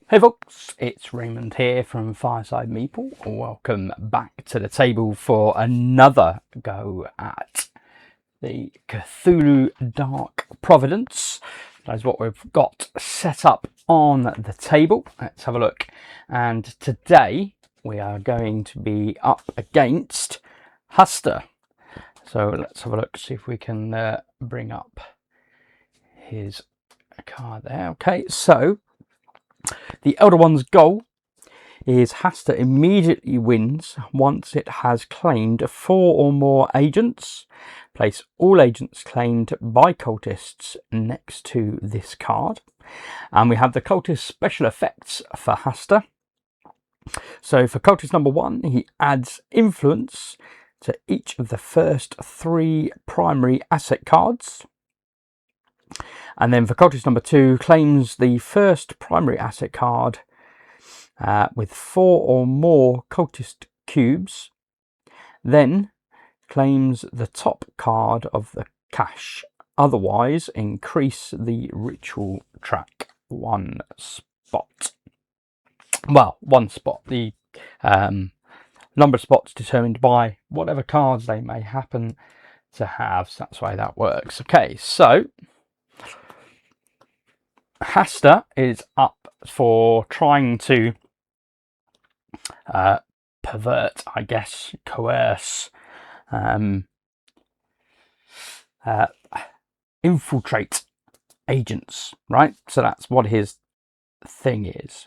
Hey folks, it's Raymond here from Fireside Meeple. Welcome back to the table for another go at the Cthulhu Dark Providence. That is what we've got set up on the table. Let's have a look. And today we are going to be up against Hastur. So let's have a look, see if we can bring up his card there. Okay, so the Elder One's goal is Hastur immediately wins once it has claimed 4 or more agents. Place all agents claimed by cultists next to this card. And we have the cultist special effects for Hastur. So for cultist number 1, he adds influence to each of the first 3 primary asset cards. And then for cultist number 2, claims the first primary asset card with 4 or more cultist cubes. Then claims the top card of the cache. Otherwise, increase the ritual track 1 spot. Well, 1 spot. The number of spots determined by whatever cards they may happen to have. So that's why that works. Okay, so Hastur is up for trying to pervert, I guess, coerce, infiltrate agents, right? So that's what his thing is.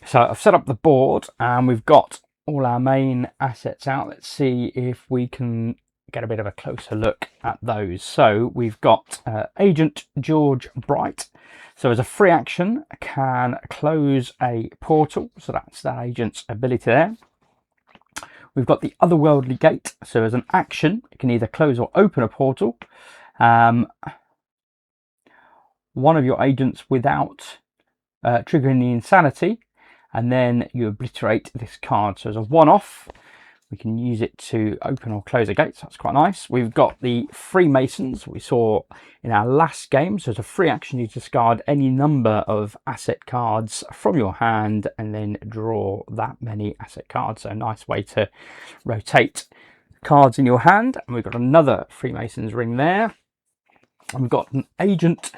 So I've set up the board and we've got all our main assets out. Let's see if we can get a bit of a closer look at those. So we've got Agent George Bright. So as a free action, can close a portal. So that's that agent's ability there. We've got the Otherworldly Gate. So as an action, it can either close or open a portal. One of your agents without triggering the insanity. And then you obliterate this card. So as a one-off, we can use it to open or close a gate. So that's quite nice. We've got the Freemasons we saw in our last game. So as a free action, you discard any number of asset cards from your hand and then draw that many asset cards. So a nice way to rotate cards in your hand. And we've got another Freemasons ring there. And we've got an agent,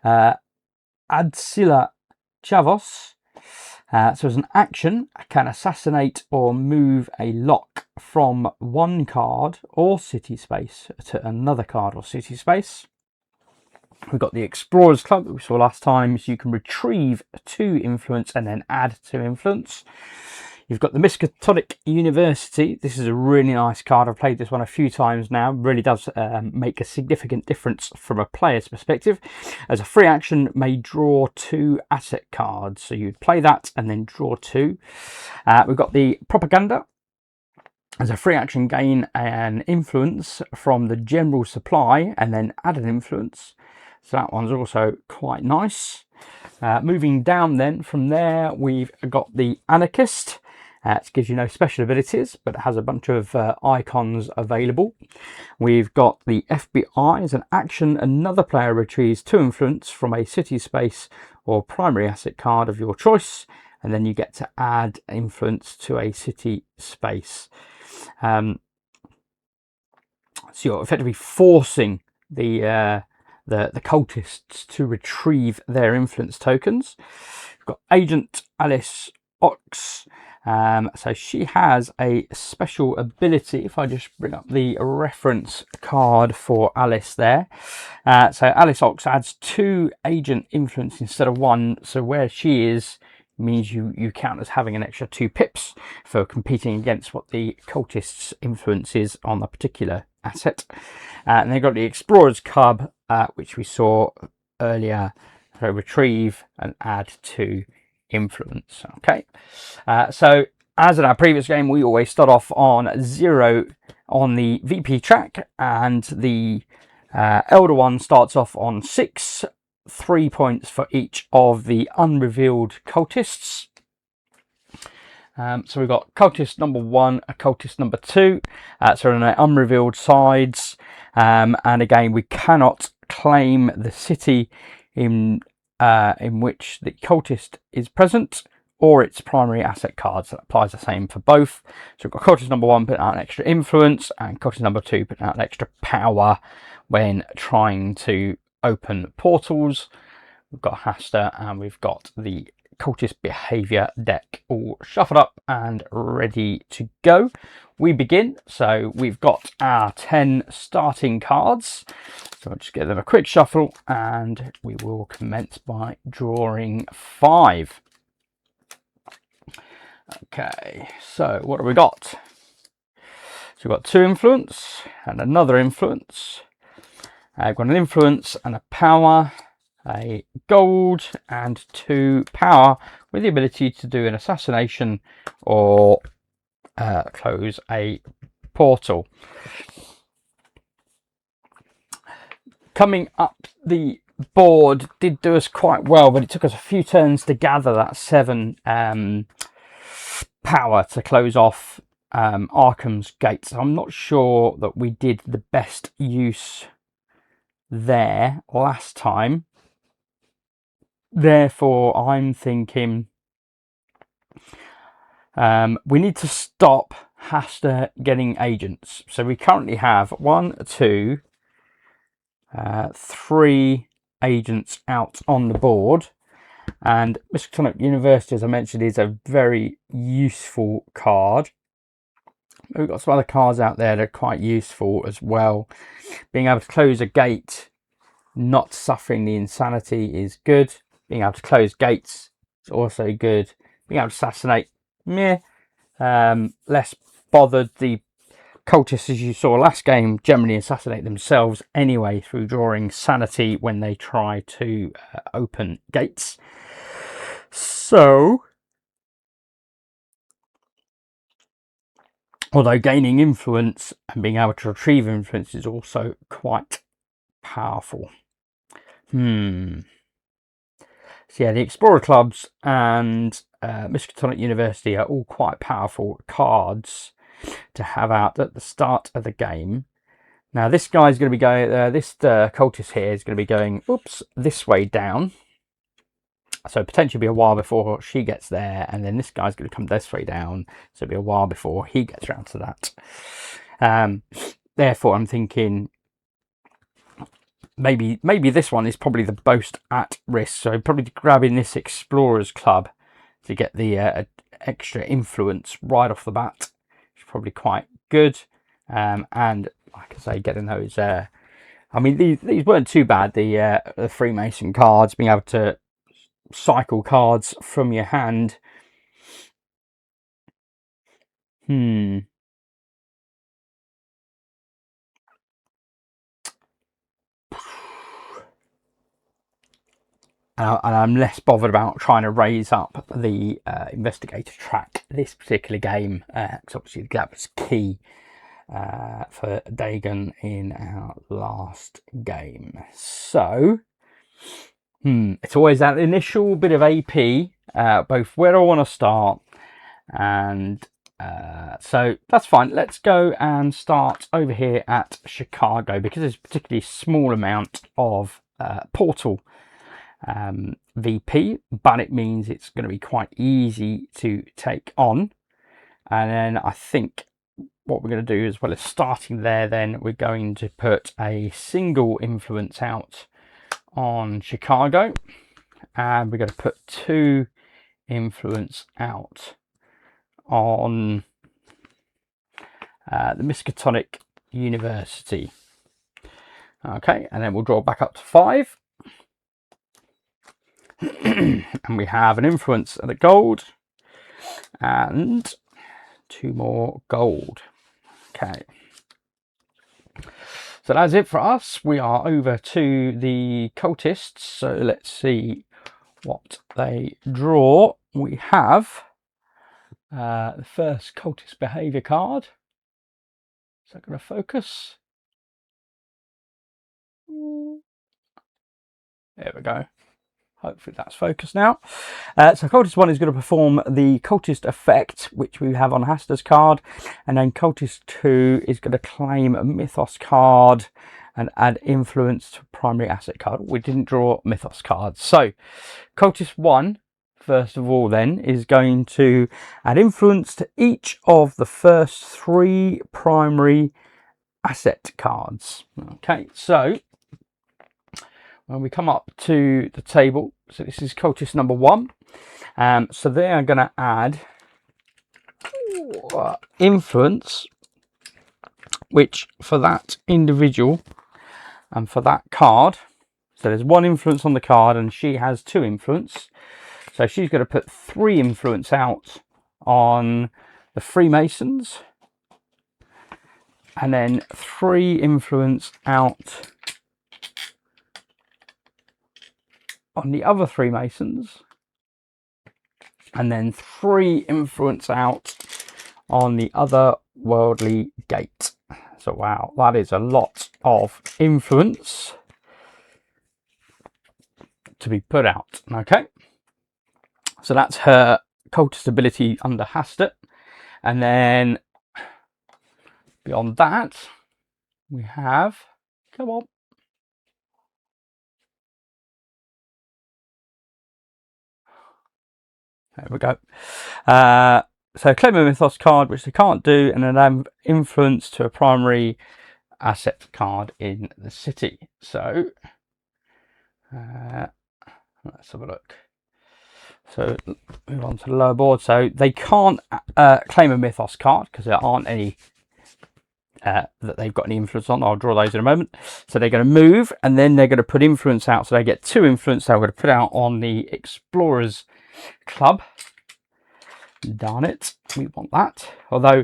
Adsila Chavos. So as an action, I can assassinate or move a lock from one card or city space to another card or city space. We've got the Explorers Club that we saw last time, so you can retrieve 2 influence and then add 2 influence. You've got the Miskatonic University. This is a really nice card. I've played this one a few times now. It really does make a significant difference from a player's perspective. As a free action, may draw 2 asset cards. So you'd play that and then draw 2. We've got the Propaganda. As a free action, gain an influence from the general supply and then add an influence. So that one's also quite nice. Moving down then, from there, we've got the Anarchist. It gives you no special abilities, but it has a bunch of icons available. We've got the FBI. As an action, another player retrieves 2 influence from a city space or primary asset card of your choice, and then you get to add influence to a city space. So you're effectively forcing the cultists to retrieve their influence tokens. We've got Agent Alice Ox. So she has a special ability. If I just bring up the reference card for Alice there. So Alice Ox adds 2 agent influence instead of 1. So where she is means you count as having an extra 2 pips for competing against what the cultists' influence is on a particular asset. And they've got the Explorers Club, which we saw earlier. So retrieve and add 2 influence. Okay, so as in our previous game, we always start off on 0 on the VP track, and the Elder One starts off on 6, 3 points for each of the unrevealed cultists. So we've got cultist number 1, a cultist number 2. So on the unrevealed sides, and again we cannot claim the city in in which the cultist is present, or its primary asset card. So that applies the same for both. So we've got cultist number 1 putting out an extra influence, and cultist number 2 putting out an extra power when trying to open portals. We've got Hastur, and we've got the cultist behaviour deck all shuffled up and ready to go. We begin. So we've got our 10 starting cards. So I'll just give them a quick shuffle, and we will commence by drawing 5. Okay, so what have we got? So we've got 2 influence and another influence. I've got an influence and a power, a gold and 2 power with the ability to do an assassination or close a portal. Coming up the board did do us quite well, but it took us a few turns to gather that 7 power to close off Arkham's gates. I'm not sure that we did the best use there last time. Therefore, I'm thinking we need to stop Hastur getting agents. So we currently have 1, 2, 3 agents out on the board. And Miskatonic University, as I mentioned, is a very useful card. We've got some other cards out there that are quite useful as well. Being able to close a gate, not suffering the insanity, is good. Being able to close gates is also good. Being able to assassinate, meh. Less bothered. The cultists, as you saw last game, generally assassinate themselves anyway through drawing sanity when they try to open gates. So, although gaining influence and being able to retrieve influence is also quite powerful. So yeah, the Explorer Clubs and Miskatonic University are all quite powerful cards to have out at the start of the game. Now this guy's going to be going, this cultist here is going to be going, oops, this way down. So potentially be a while before she gets there, and then this guy's going to come this way down, so it'll be a while before he gets around to that. Therefore, I'm thinking maybe this one is probably the most at risk. So probably grabbing this Explorers Club to get the extra influence right off the bat is probably quite good. And like I say, getting those. I mean, these weren't too bad. The Freemason cards, being able to cycle cards from your hand. And I'm less bothered about trying to raise up the investigator track this particular game, because obviously that was key for Dagon in our last game. So it's always that initial bit of AP, both where I want to start, and so that's fine. Let's go and start over here at Chicago, because there's a particularly small amount of portal VP, but it means it's going to be quite easy to take on. And then I think what we're going to do, as well as starting there, then we're going to put a single influence out on Chicago, and we're going to put 2 influence out on the Miskatonic University. Okay, and then we'll draw back up to 5. And we have an influence and a gold, and 2 more gold. Okay, so that's it for us. We are over to the cultists, so let's see what they draw. We have the first cultist behaviour card. Is that going to focus? There we go. Hopefully that's focused now. So Cultist 1 is going to perform the Cultist effect, which we have on Hastur's card. And then Cultist 2 is going to claim a Mythos card and add influence to primary asset card. We didn't draw mythos cards. So Cultist 1, first of all, then, is going to add influence to each of the first 3 primary asset cards. Okay, so when we come up to the table, so this is Cultist number 1. So they are going to add influence, which for that individual and for that card, so there's 1 influence on the card and she has 2 influence, so she's going to put 3 influence out on the Freemasons and then 3 influence out on the other Freemasons and then 3 influence out on the other worldly gate. So wow, that is a lot of influence to be put out. Okay, so that's her cultist ability under Hastur, and then beyond that we have, come on, there we go. So claim a mythos card, which they can't do, and then have influence to a primary asset card in the city. So let's have a look. So move on to the lower board. So they can't claim a mythos card because there aren't any that they've got any influence on. I'll draw those in a moment. So they're going to move and then they're going to put influence out. So they get 2 influence. So I'm going to put out on the Explorers Club. Darn it, we want that. Although,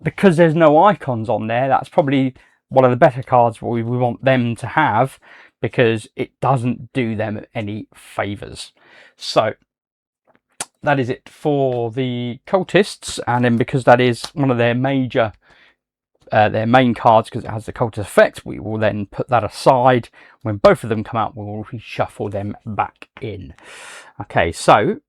because there's no icons on there, that's probably one of the better cards we want them to have, because it doesn't do them any favours. So that is it for the cultists, and then because that is one of their major their main cards, because it has the cultist effect, we will then put that aside. When both of them come out, we'll reshuffle them back in. Okay, so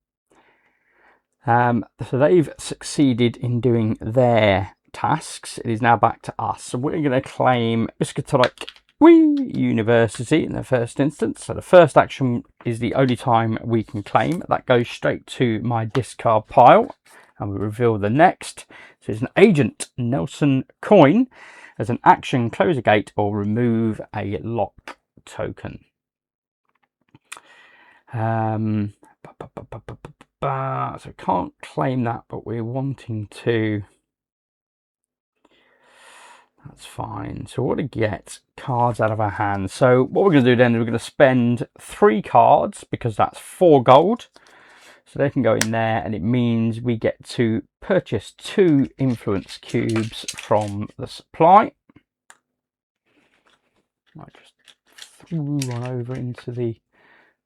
they've succeeded in doing their tasks. It is now back to us. So we're going to claim Eschatologic University in the first instance. So the first action is the only time we can claim. That goes straight to my discard pile, and we reveal the next. So it's an Agent Nelson coin. As an action, close a gate or remove a lock token. So we can't claim that, but we're wanting to. That's fine. So we're going to get cards out of our hands. So what we're going to do then is we're going to spend 3 cards, because that's 4 gold. So they can go in there, and it means we get to purchase 2 influence cubes from the supply. I just threw one over into the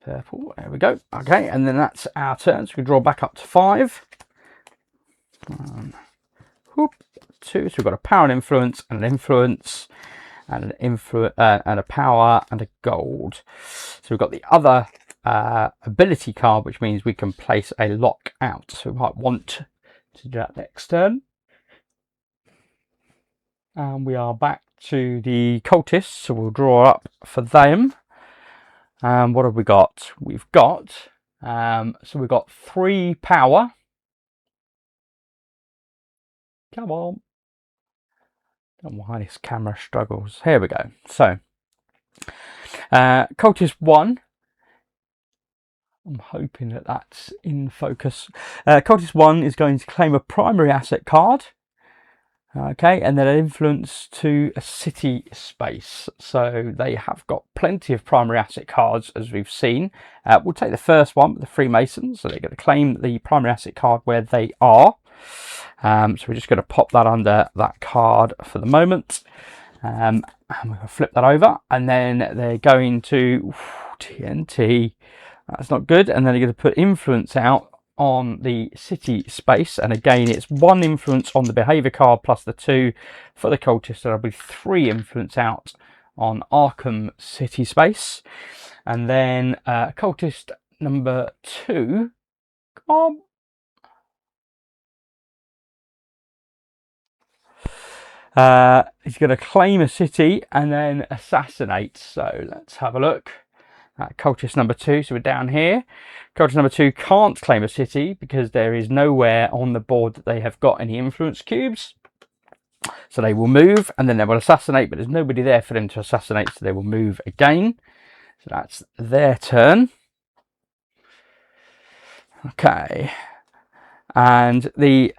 purple. There we go. Okay, and then that's our turn. So we draw back up to 5. 1, whoop, 2. So we've got a power and influence, and an influence, and and a power and a gold. So we've got the other ability card, which means we can place a lock out. So we might want to do that next turn. And we are back to the cultists, so we'll draw up for them. What have we got? We've got so we've got 3 power. Come on. Don't know why this camera struggles. Here we go. So Cultist 1. I'm hoping that that's in focus. Cultist 1 is going to claim a primary asset card. Okay, and then an influence to a city space. So they have got plenty of primary asset cards, as we've seen. We'll take the first one, the Freemasons. So they're going to claim the primary asset card where they are. So we're just going to pop that under that card for the moment. And we're going to flip that over. And then they're going to TNT. That's not good. And then they're going to put influence out on the city space, and again it's 1 influence on the behavior card plus the 2 for the cultist. So there'll be 3 influence out on Arkham city space. And then cultist number 2, He's going to claim a city and then assassinate. So let's have a look at cultist number 2. So we're down here. Cultist number 2 can't claim a city because there is nowhere on the board that they have got any influence cubes. So they will move and then they will assassinate, but there's nobody there for them to assassinate, so they will move again. So that's their turn. Okay. And the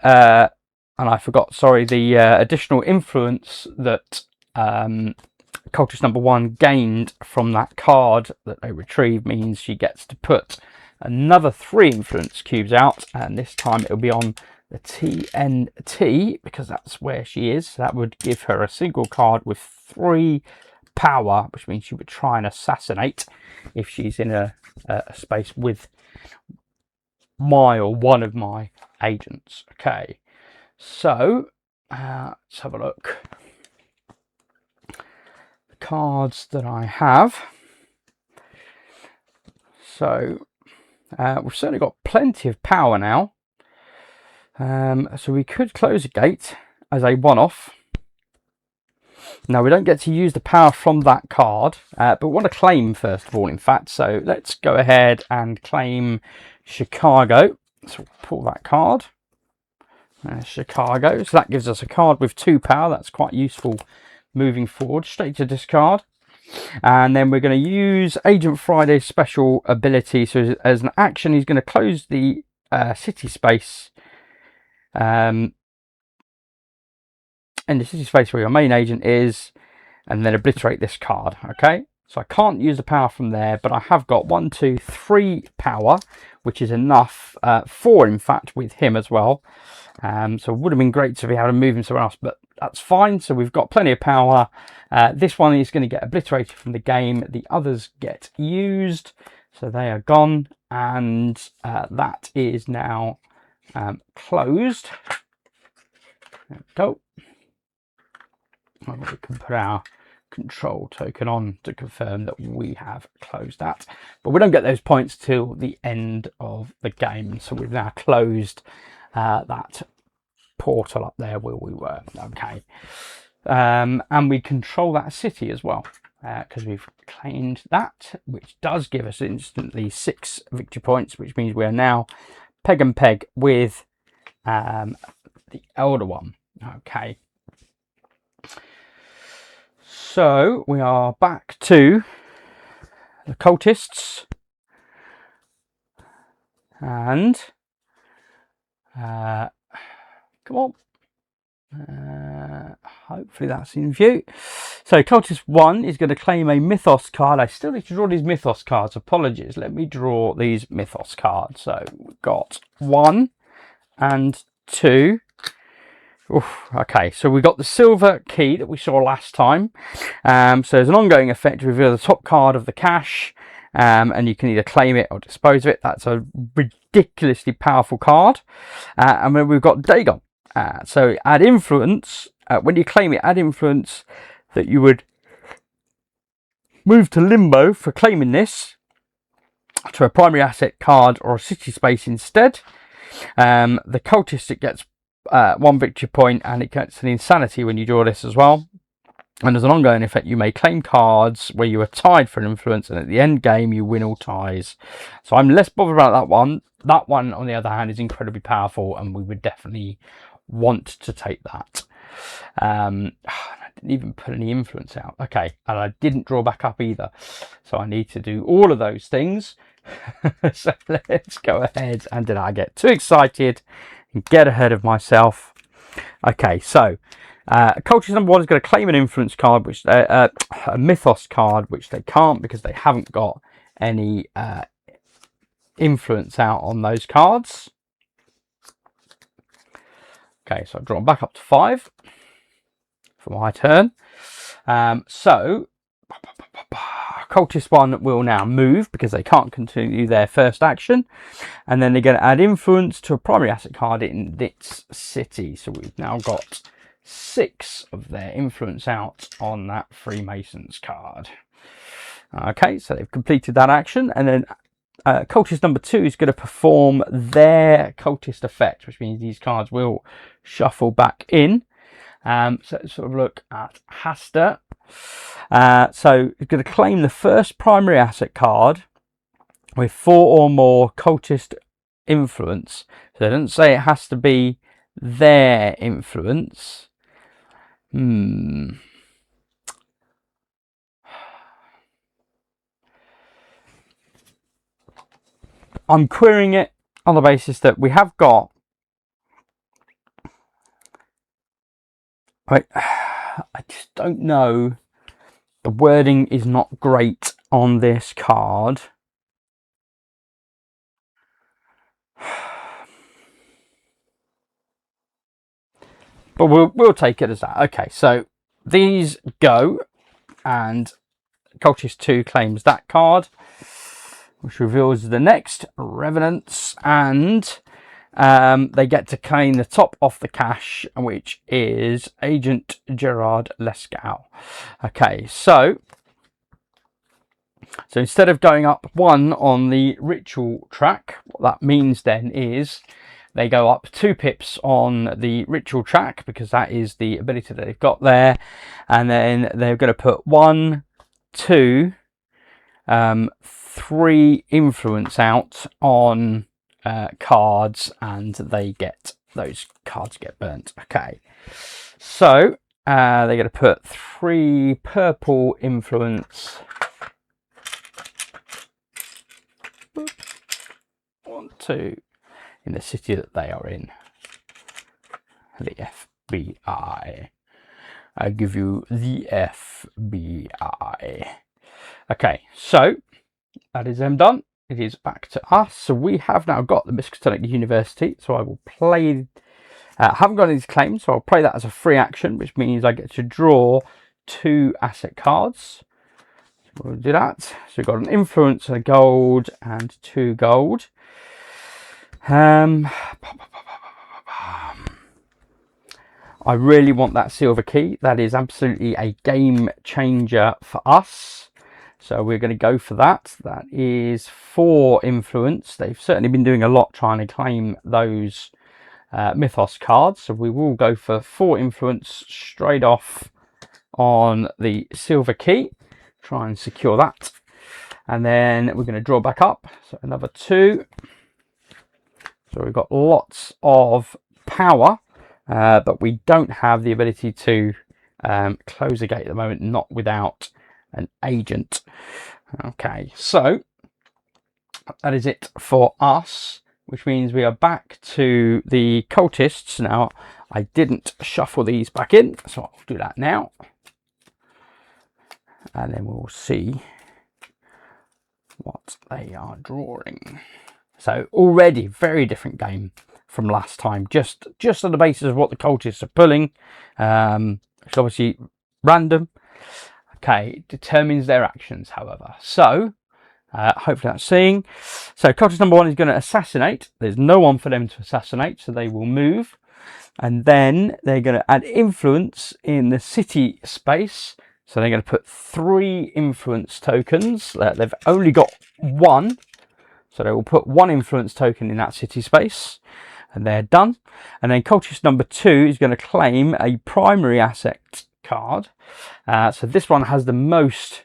and I forgot, sorry, the additional influence that cultist number 1 gained from that card that they retrieved means she gets to put another 3 influence cubes out, and this time it'll be on the TNT because that's where she is. So that would give her a single card with 3 power, which means she would try and assassinate if she's in a space with my or one of my agents. Okay, so let's have a look. The cards that I have. So we've certainly got plenty of power now. So we could close a gate as a one-off. Now we don't get to use the power from that card, but we want to claim first of all, in fact. So let's go ahead and claim Chicago. So we'll pull that card. Chicago. So that gives us a card with 2 power. That's quite useful moving forward. Straight to discard. And then we're going to use Agent Friday's special ability. So as an action, he's going to close the city space. In the city space where your main agent is, and then obliterate this card. Okay, so I can't use the power from there, but I have got 1, 2, 3 power, which is enough, 4 in fact with him as well. So it would have been great to be able to move him somewhere else, but that's fine. So we've got plenty of power. This one is going to get obliterated from the game. The others get used, so they are gone, and that is now closed. There we go. And we can put our control token on to confirm that we have closed that, but we don't get those points till the end of the game. So we've now closed that portal up there where we were. Okay, and we control that city as well because we've claimed that, which does give us instantly 6 victory points, which means we are now peg and peg with the elder one. Okay, so we are back to the cultists, and come on, hopefully that's in view. So cultist 1 is going to claim a mythos card. I still need to draw these mythos cards, apologies. Let me draw these mythos cards. So we've got 1 and 2. Oof, okay, so we got the silver key that we saw last time. So there's an ongoing effect to reveal the top card of the cache, and you can either claim it or dispose of it. That's a ridiculously powerful card. And then we've got Dagon. So add influence. When you claim it, add influence that you would move to limbo for claiming this to a primary asset card or a city space instead. The cultist, it gets 1 victory point, and it gets an insanity when you draw this as well. And as an ongoing effect, you may claim cards where you are tied for an influence, and at the end game you win all ties. So I'm less bothered about that one. That one, on the other hand, is incredibly powerful, and we would definitely want to take that. I didn't even put any influence out. Okay, and I didn't draw back up either. So I need to do all of those things. So let's go ahead, and did I get too excited and get ahead of myself? Okay, so cultist number 1 is going to claim an influence card, which a mythos card, which they can't because they haven't got any influence out on those cards. Okay, so I've drawn back up to 5 for my turn. So cultist 1 will now move because they can't continue their first action, and then they're going to add influence to a primary asset card in its city. So we've now got 6 of their influence out on that Freemasons card. Okay, so they've completed that action, and then cultist number 2 is going to perform their cultist effect, which means these cards will shuffle back in. So let's sort of look at Hastur. So you're going to claim the first primary asset card with 4 or more cultist influence. So it doesn't say it has to be their influence. I'm querying it on the basis that we have got... I just don't know. The wording is not great on this card. But we'll take it as that. Okay, so these go, and Cultist 2 claims that card, which reveals the next Revenants, and they get to claim the top off the cache, which is Agent Gerard Lescau. Okay, so instead of going up 1 on the ritual track, what that means then is they go up 2 pips on the ritual track, because that is the ability that they've got there. And then they're going to put 1, 2, 3 influence out on cards, and they get, those cards get burnt. Okay, so they're going to put 3 purple influence. 1, 2 in the city that they are in. The FBI. I give you the FBI. Okay, so that is them done. It is back to us. So we have now got the Miskatonic University. So I will play. Haven't got any claims, so I'll play that as a free action, which means I get to draw 2 asset cards. So we'll do that. So we've got an influence, a gold, and 2 gold. I really want that silver key. That is absolutely a game changer for us. So we're going to go for that. That is 4 influence. They've certainly been doing a lot trying to claim those Mythos cards. So we will go for 4 influence straight off on the silver key. Try and secure that. And then we're going to draw back up. So another 2. So we've got lots of power, but we don't have the ability to close a gate at the moment, not without an agent. Okay, so that is it for us, which means we are back to the cultists. Now, I didn't shuffle these back in, so I'll do that now. And then we'll see what they are drawing. So already very different game from last time, just on the basis of what the cultists are pulling. It's obviously random. Okay, it determines their actions, however. So hopefully that's seeing. So cultist number 1 is going to assassinate. There's no one for them to assassinate, so they will move. And then they're going to add influence in the city space. So they're going to put 3 influence tokens. They've only got 1. So they will put 1 influence token in that city space, and they're done. And then cultist number 2 is going to claim a primary asset card. So this one has the most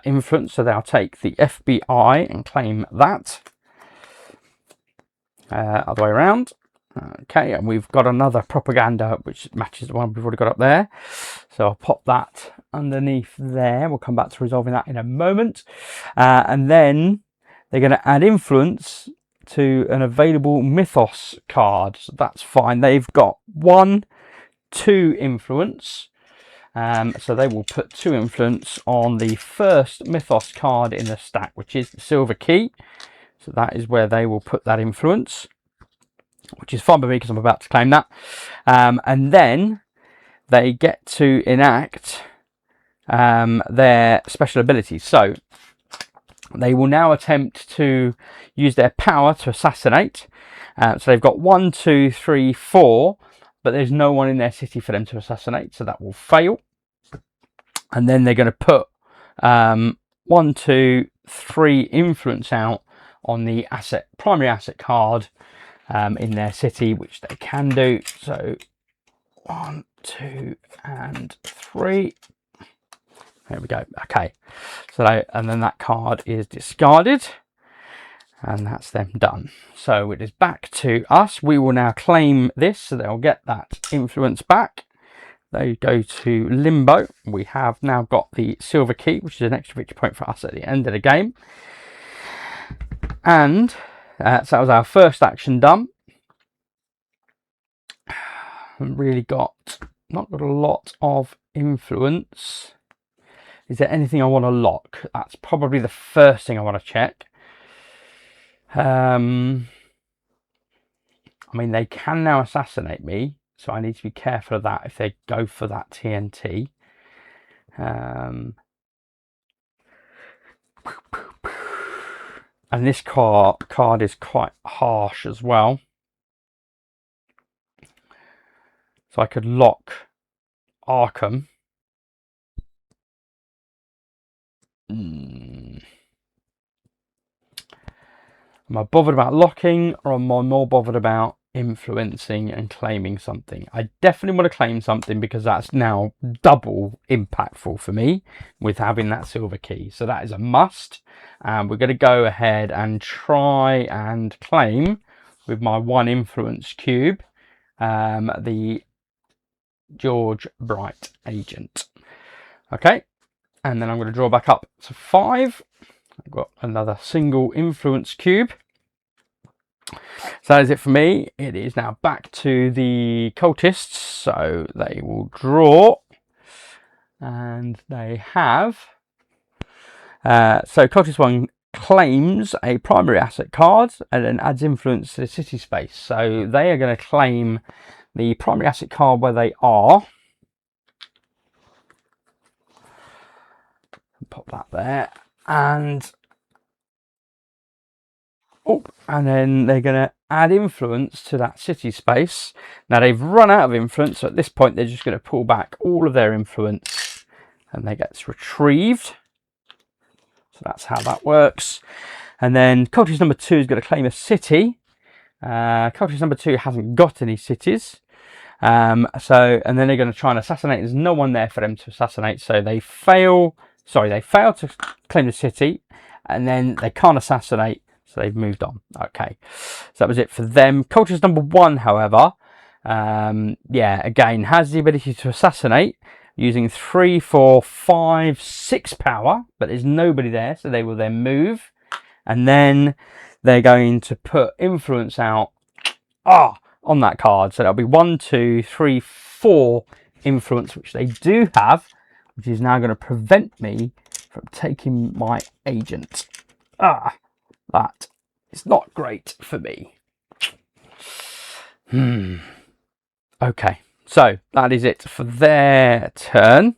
influence, so they'll take the FBI and claim that. Other way around. Okay, and we've got another propaganda which matches the one we've already got up there. So I'll pop that underneath there. We'll come back to resolving that in a moment. And then they're going to add influence to an available Mythos card. So that's fine. They've got 1, 2 influence. So they will put 2 influence on the first Mythos card in the stack, which is the silver key. So that is where they will put that influence, which is fine by me because I'm about to claim that. And then they get to enact their special abilities. So they will now attempt to use their power to assassinate. So they've got 1, 2, 3, 4, but there's no one in their city for them to assassinate, so that will fail. And then they're going to put 1, 2, 3 influence out on the primary asset card in their city, which they can do. So 1, 2 and 3. There we go. Okay, so and then that card is discarded, and that's them done. So it is back to us. We will now claim this, so they'll get that influence back. They go to limbo. We have now got the silver key, which is an extra victory point for us at the end of the game. And so that was our first action done. Haven't really not got a lot of influence. Is there anything I want to lock? That's probably the first thing I want to check. I mean, they can now assassinate me, so I need to be careful of that if they go for that TNT. And this card is quite harsh as well. So I could lock Arkham. Am I bothered about locking, or am I more bothered about influencing and claiming something? I definitely want to claim something because that's now double impactful for me with having that silver key. So that is a must. And we're going to go ahead and try and claim with my 1 influence cube the George Bright agent. Okay, and then I'm going to draw back up to 5. I've got another single influence cube. So that is it for me. It is now back to the cultists. So they will draw, and they have. So cultist 1 claims a primary asset card and then adds influence to the city space. So they are going to claim the primary asset card where they are. Pop that there, and then they're going to add influence to that city space. Now they've run out of influence, so at this point they're just going to pull back all of their influence, and they get retrieved. So that's how that works. And then cultist number 2 is going to claim a city. Cultist number 2 hasn't got any cities. And then they're going to try and assassinate. There's no one there for them to assassinate, so they fail. Sorry, they fail to claim the city, and then they can't assassinate, so they've moved on. Okay, so that was it for them. Cultist number 1, however, again, has the ability to assassinate using 3, 4, 5, 6 power, but there's nobody there, so they will then move, and then they're going to put influence out on that card. So that'll be 1, 2, 3, 4 influence, which they do have, which is now going to prevent me from taking my agent. That is not great for me. Okay, so that is it for their turn,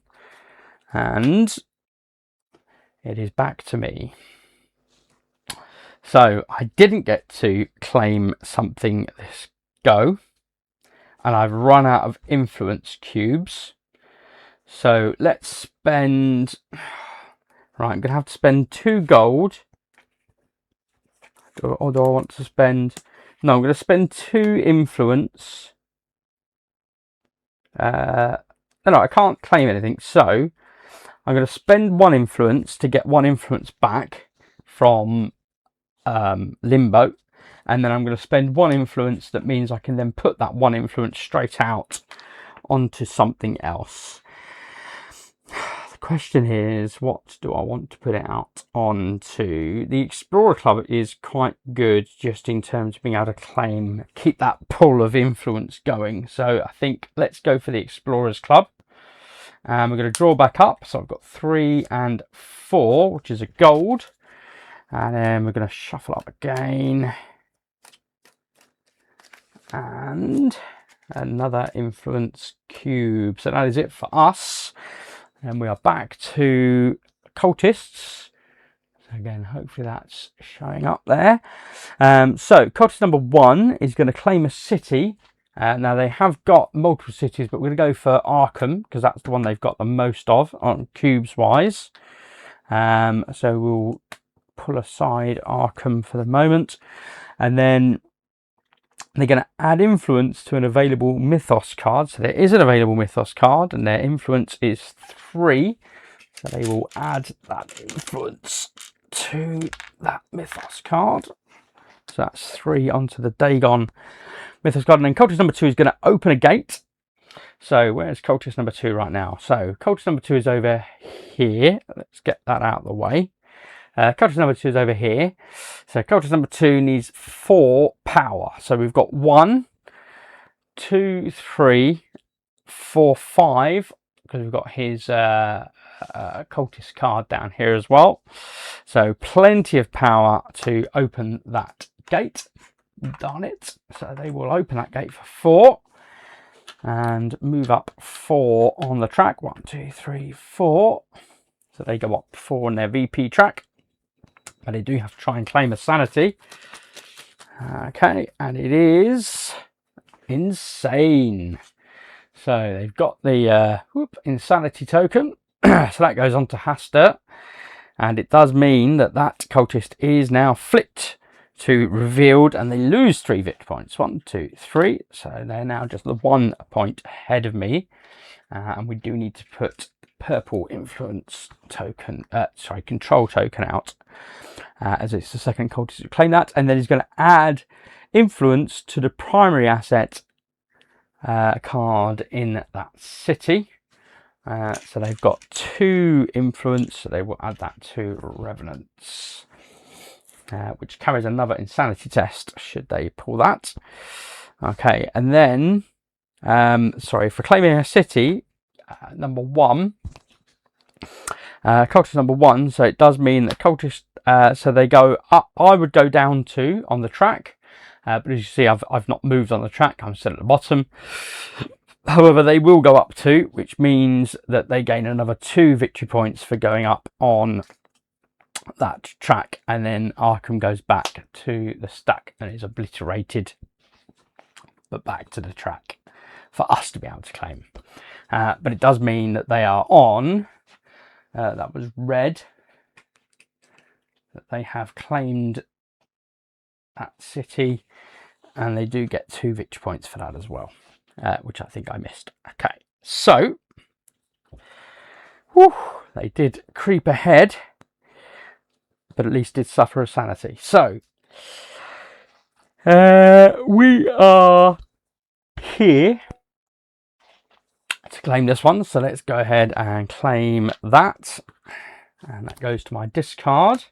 and it is back to me. So I didn't get to claim something this go, and I've run out of influence cubes. So let's spend, right, I'm going to have to spend 2 gold. Or do I want to spend, no, I'm going to spend 2 influence. No, I can't claim anything. So I'm going to spend 1 influence to get 1 influence back from limbo. And then I'm going to spend 1 influence. That means I can then put that 1 influence straight out onto something else. The question here is, what do I want to put it out onto? The Explorer Club is quite good just in terms of being able to claim, keep that pull of influence going. So I think let's go for the Explorers Club. And we're going to draw back up. So I've got 3 and 4, which is a gold. And then we're going to shuffle up again. And another influence cube. So that is it for us. And we are back to cultists. So again, hopefully that's showing up there. So cultist number 1 is going to claim a city. Now they have got multiple cities, but we're going to go for Arkham because that's the one they've got the most of on cubes wise. So we'll pull aside Arkham for the moment. And then they're going to add influence to an available mythos card. So there is an available mythos card, and their influence is 3. So they will add that influence to that mythos card. So that's 3 onto the Dagon mythos card. And then cultist number 2 is going to open a gate. So where's cultist number 2 right now? So cultist number 2 is over here. Let's get that out of the way. Cultist number 2 is over here. So cultist number 2 needs 4 power. So we've got 1, 2, 3, 4, 5, because we've got his cultist card down here as well. So plenty of power to open that gate. Darn it. So they will open that gate for 4 and move up 4 on the track. 1, 2, 3, 4. So they go up 4 on their VP track. But they do have to try and claim a sanity. Okay, and it is insane. So they've got the insanity token. So that goes on to Hastur. And it does mean that that cultist is now flipped to revealed, and they lose 3 victory points. 1, 2, 3. So they're now just the 1 point ahead of me. And we do need to put purple influence token, control token out, as it's the second cultist to claim that. And then he's going to add influence to the primary asset card in that city. So they've got 2 influence, so they will add that to Revenants, which carries another insanity test should they pull that. Okay, and then for claiming a city, number 1, cultist number 1. So it does mean that cultist, so they go up. I would go down 2 on the track, but as you see, I've not moved on the track. I'm still at the bottom. However, they will go up 2, which means that they gain another 2 victory points for going up on that track, and then Arkham goes back to the stack and is obliterated, but back to the track for us to be able to claim. But it does mean that they are on, that was red, that they have claimed that city, and they do get 2 victory points for that as well, which I think I missed. Okay, so they did creep ahead, but at least did suffer a sanity. So we are here to claim this one, so let's go ahead and claim that, and that goes to my discard,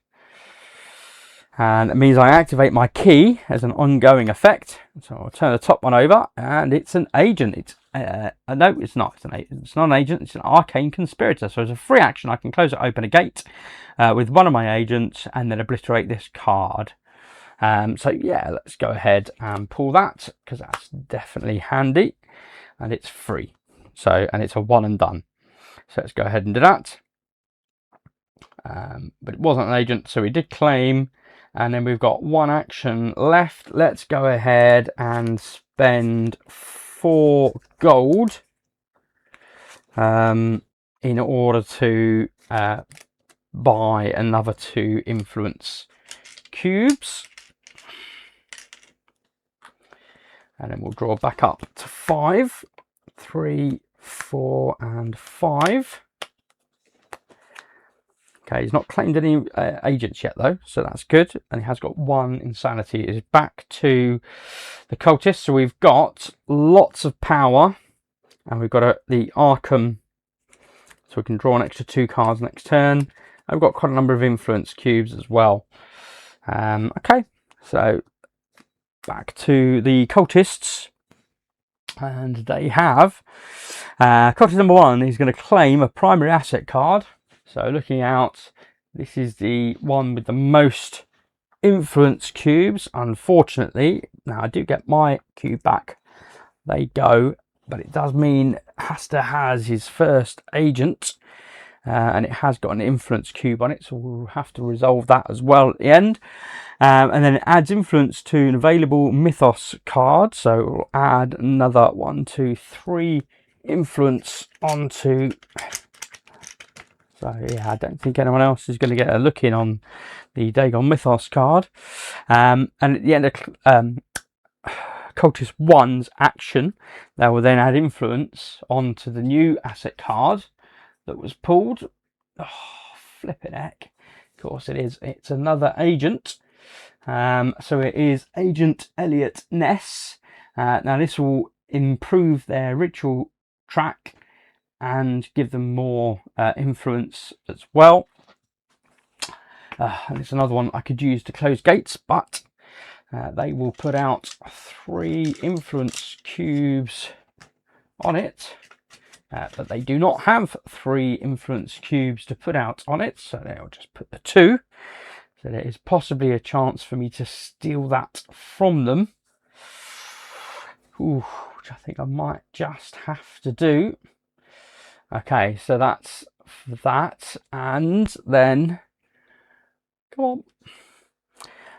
and it means I activate my key as an ongoing effect. So I'll turn the top one over, and it's an agent. It's no, it's not. It's not an agent. It's an arcane conspirator. So as a free action, I can close it, open a gate with one of my agents, and then obliterate this card. So yeah, let's go ahead and pull that, because that's definitely handy, and it's free. So, and it's a 1 and done. So let's go ahead and do that. But it wasn't an agent, so we did claim. And then we've got 1 action left. Let's go ahead and spend 4 gold in order to buy another 2 influence cubes. And then we'll draw back up to 5. 3, 4, and 5. Okay, he's not claimed any agents yet though, so that's good. And he has got 1 insanity. Is back to the cultists. So we've got lots of power, and we've got the Arkham, so we can draw an extra 2 cards next turn. And we've got quite a number of influence cubes as well. Okay, so back to the cultists, and they have cultist number 1 is going to claim a primary asset card. So looking out, this is the one with the most influence cubes, unfortunately. Now I do get my cube back, they go, but it does mean Hastur has his first agent, and it has got an influence cube on it, so we'll have to resolve that as well at the end. And then it adds influence to an available mythos card, so we'll add another 1, 2, 3 influence onto. So yeah, I don't think anyone else is going to get a look in on the Dagon Mythos card. And at the end of Cultist 1's action, they will then add influence onto the new asset card that was pulled. Oh, flipping heck. Of course it is. It's another agent. So it is Agent Elliot Ness. Now this will improve their ritual track and give them more influence as well. And it's another one I could use to close gates, but they will put out 3 influence cubes on it. But they do not have 3 influence cubes to put out on it, so they'll just put the 2. So there is possibly a chance for me to steal that from them. Ooh, which I think I might just have to do. Okay, so that's that, and then come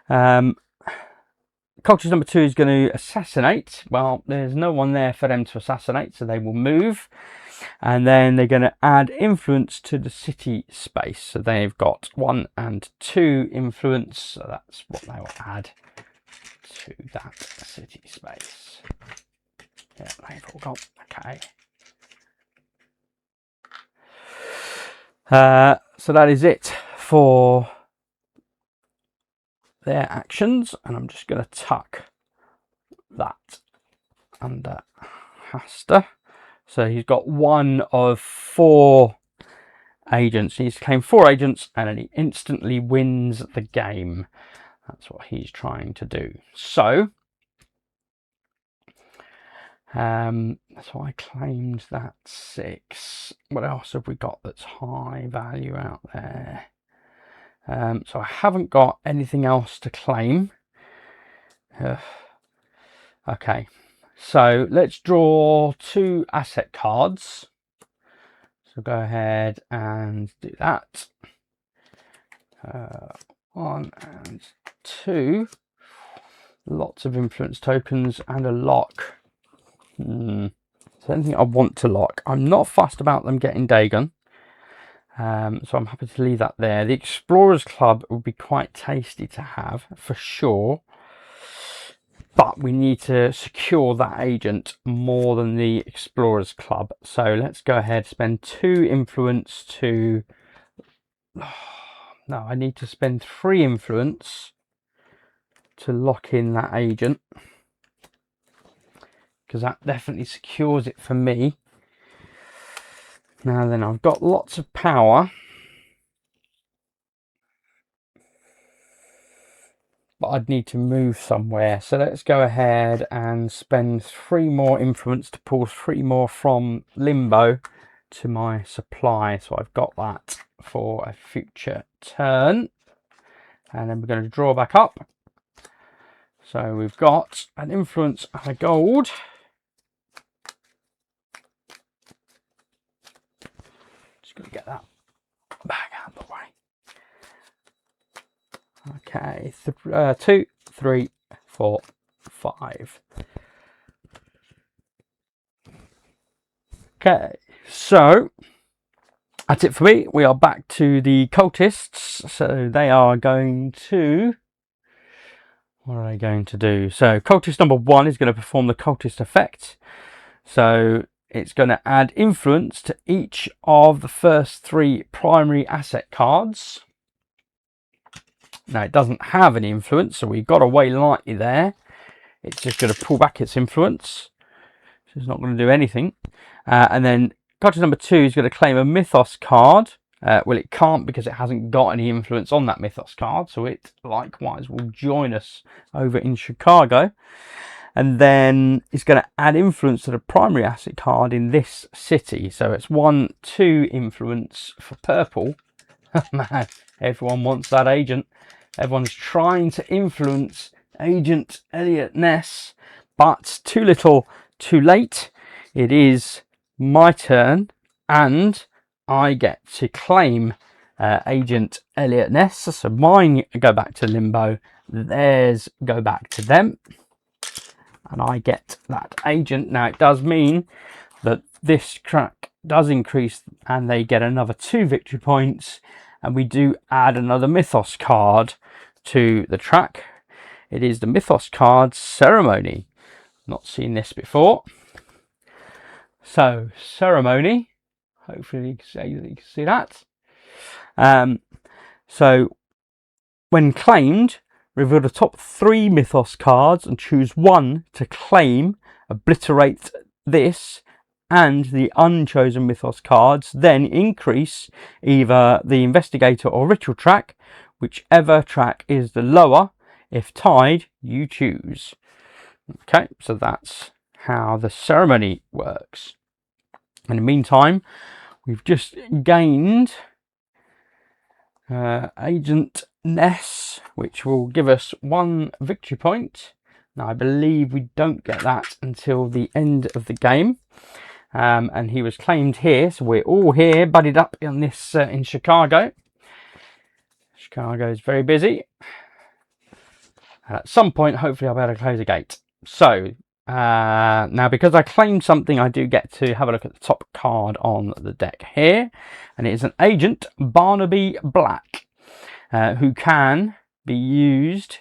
on. Cultist number 2 is going to assassinate. Well, there's no one there for them to assassinate, so they will move. And then they're going to add influence to the city space. So they've got 1 and 2 influence. So that's what they will add to that city space. Yeah, they've all got, okay. So that is it for their actions, and I'm just going to tuck that under Hastur. So he's got 1 of 4 agents. He needs to claim 4 agents and then he instantly wins the game. That's what he's trying to do. So so I claimed that 6. What else have we got that's high value out there? So I haven't got anything else to claim. Okay, so let's draw 2 asset cards. So go ahead and do that. 1 and 2. Lots of influence tokens and a lock. So anything I want to lock. I'm not fussed about them getting Dagon. So I'm happy to leave that there. The Explorers Club would be quite tasty to have for sure, but we need to secure that agent more than the Explorers Club. So let's go ahead, spend 2 influence to... No, I need to spend 3 influence to lock in that agent, because that definitely secures it for me. Now then, I've got lots of power, but I'd need to move somewhere. So let's go ahead and spend 3 more influence to pull 3 more from Limbo to my supply. So I've got that for a future turn. And then we're going to draw back up. So we've got an influence and a gold. Just going to get that back out of the way. Okay, 2, 3, 4, 5. Okay, so that's it for me. We are back to the cultists. So they are going to... What are they going to do? So cultist number 1 is going to perform the cultist effect. So it's going to add influence to each of the first 3 primary asset cards. Now it doesn't have any influence, so we got away lightly there. It's just going to pull back its influence. So it's not going to do anything. And then cultist number 2 is going to claim a mythos card. Well, it can't because it hasn't got any influence on that mythos card. So it likewise will join us over in Chicago. And then it's going to add influence to the primary asset card in this city. So it's 1, 2 influence for purple. Man, everyone wants that agent. Everyone's trying to influence Agent Elliot Ness, but too little, too late. It is my turn, and I get to claim Agent Elliot Ness. So mine go back to Limbo, theirs go back to them, and I get that agent. Now it does mean that this track does increase, and they get another 2 victory points, and we do add another mythos card to the track. It is the mythos card Ceremony. Not seen this before. So, ceremony. Hopefully you can see that. So, when claimed, reveal the top 3 mythos cards and choose one to claim, obliterate this and the unchosen mythos cards, then increase either the investigator or ritual track, whichever track is the lower. If tied, you choose. Okay, so that's how the ceremony works. In the meantime, we've just gained Agent Ness, which will give us 1 victory point. Now, I believe we don't get that until the end of the game. And he was claimed here, so we're all here, buddied up in this in Chicago. Chicago is very busy. And at some point, hopefully, I'll be able to close a gate. So, now because I claimed something, I do get to have a look at the top card on the deck here. And it is an Agent Barnaby Black, who can be used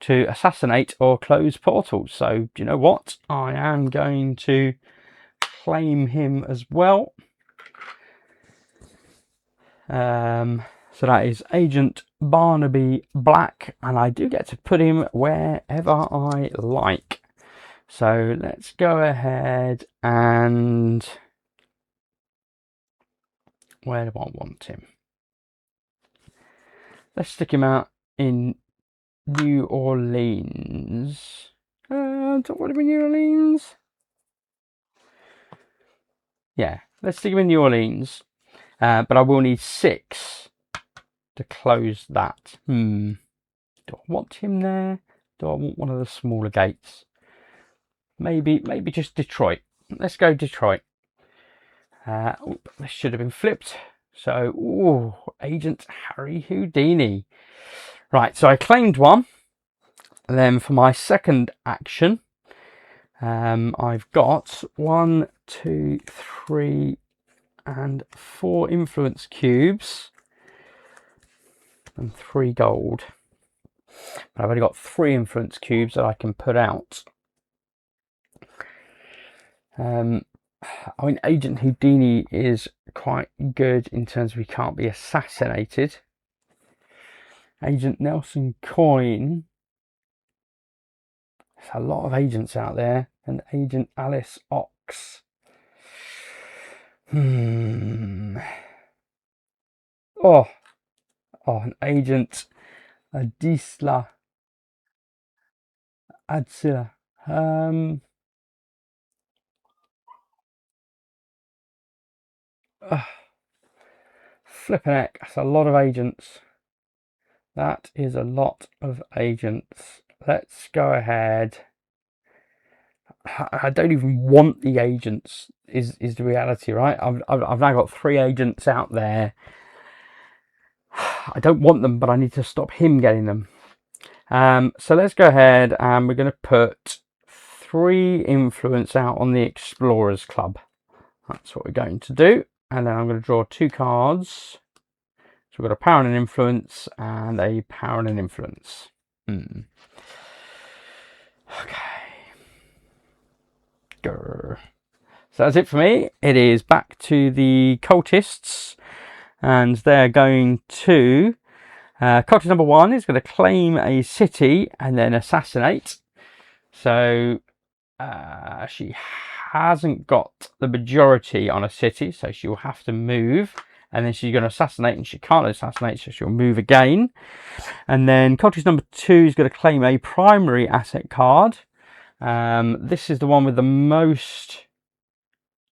to assassinate or close portals. So, do you know what? I am going to claim him as well. So that is Agent Barnaby Black, and I do get to put him wherever I like. So let's go ahead and where do I want him? Let's stick him out in New Orleans. Don't want him in New Orleans. Yeah, let's stick him in New Orleans. But I will need 6 to close that. Do I want him there? Do I want one of the smaller gates? Maybe just Detroit. Let's go Detroit. This should have been flipped. So, Agent Harry Houdini. Right, so I claimed one. And then for my second action, I've got 1, 2, 3, and 4 influence cubes and 3 gold. But I've only got 3 influence cubes that I can put out. I mean, Agent Houdini is quite good in terms of he can't be assassinated. Agent Nelson Coin. There's a lot of agents out there. And Agent Alice Ox. Oh, an Agent Adisla Adsila. Flipping heck, that's a lot of agents. That is a lot of agents. Let's go ahead. I don't even want the agents, is the reality, right? I've now got 3 agents out there. I don't want them, but I need to stop him getting them. So let's go ahead and we're going to put 3 influence out on the Explorers Club. That's what we're going to do. And then I'm going to draw 2 cards. So we've got a power and an influence and a power and an influence. Okay. Grr. So that's it for me. It is back to the cultists. And they're going to... cultist number 1 is going to claim a city and then assassinate. So she hasn't got the majority on a city, so she'll have to move. And then she's going to assassinate, and she can't assassinate, so she'll move again. And then cultist number 2 is going to claim a primary asset card. This is the one with the most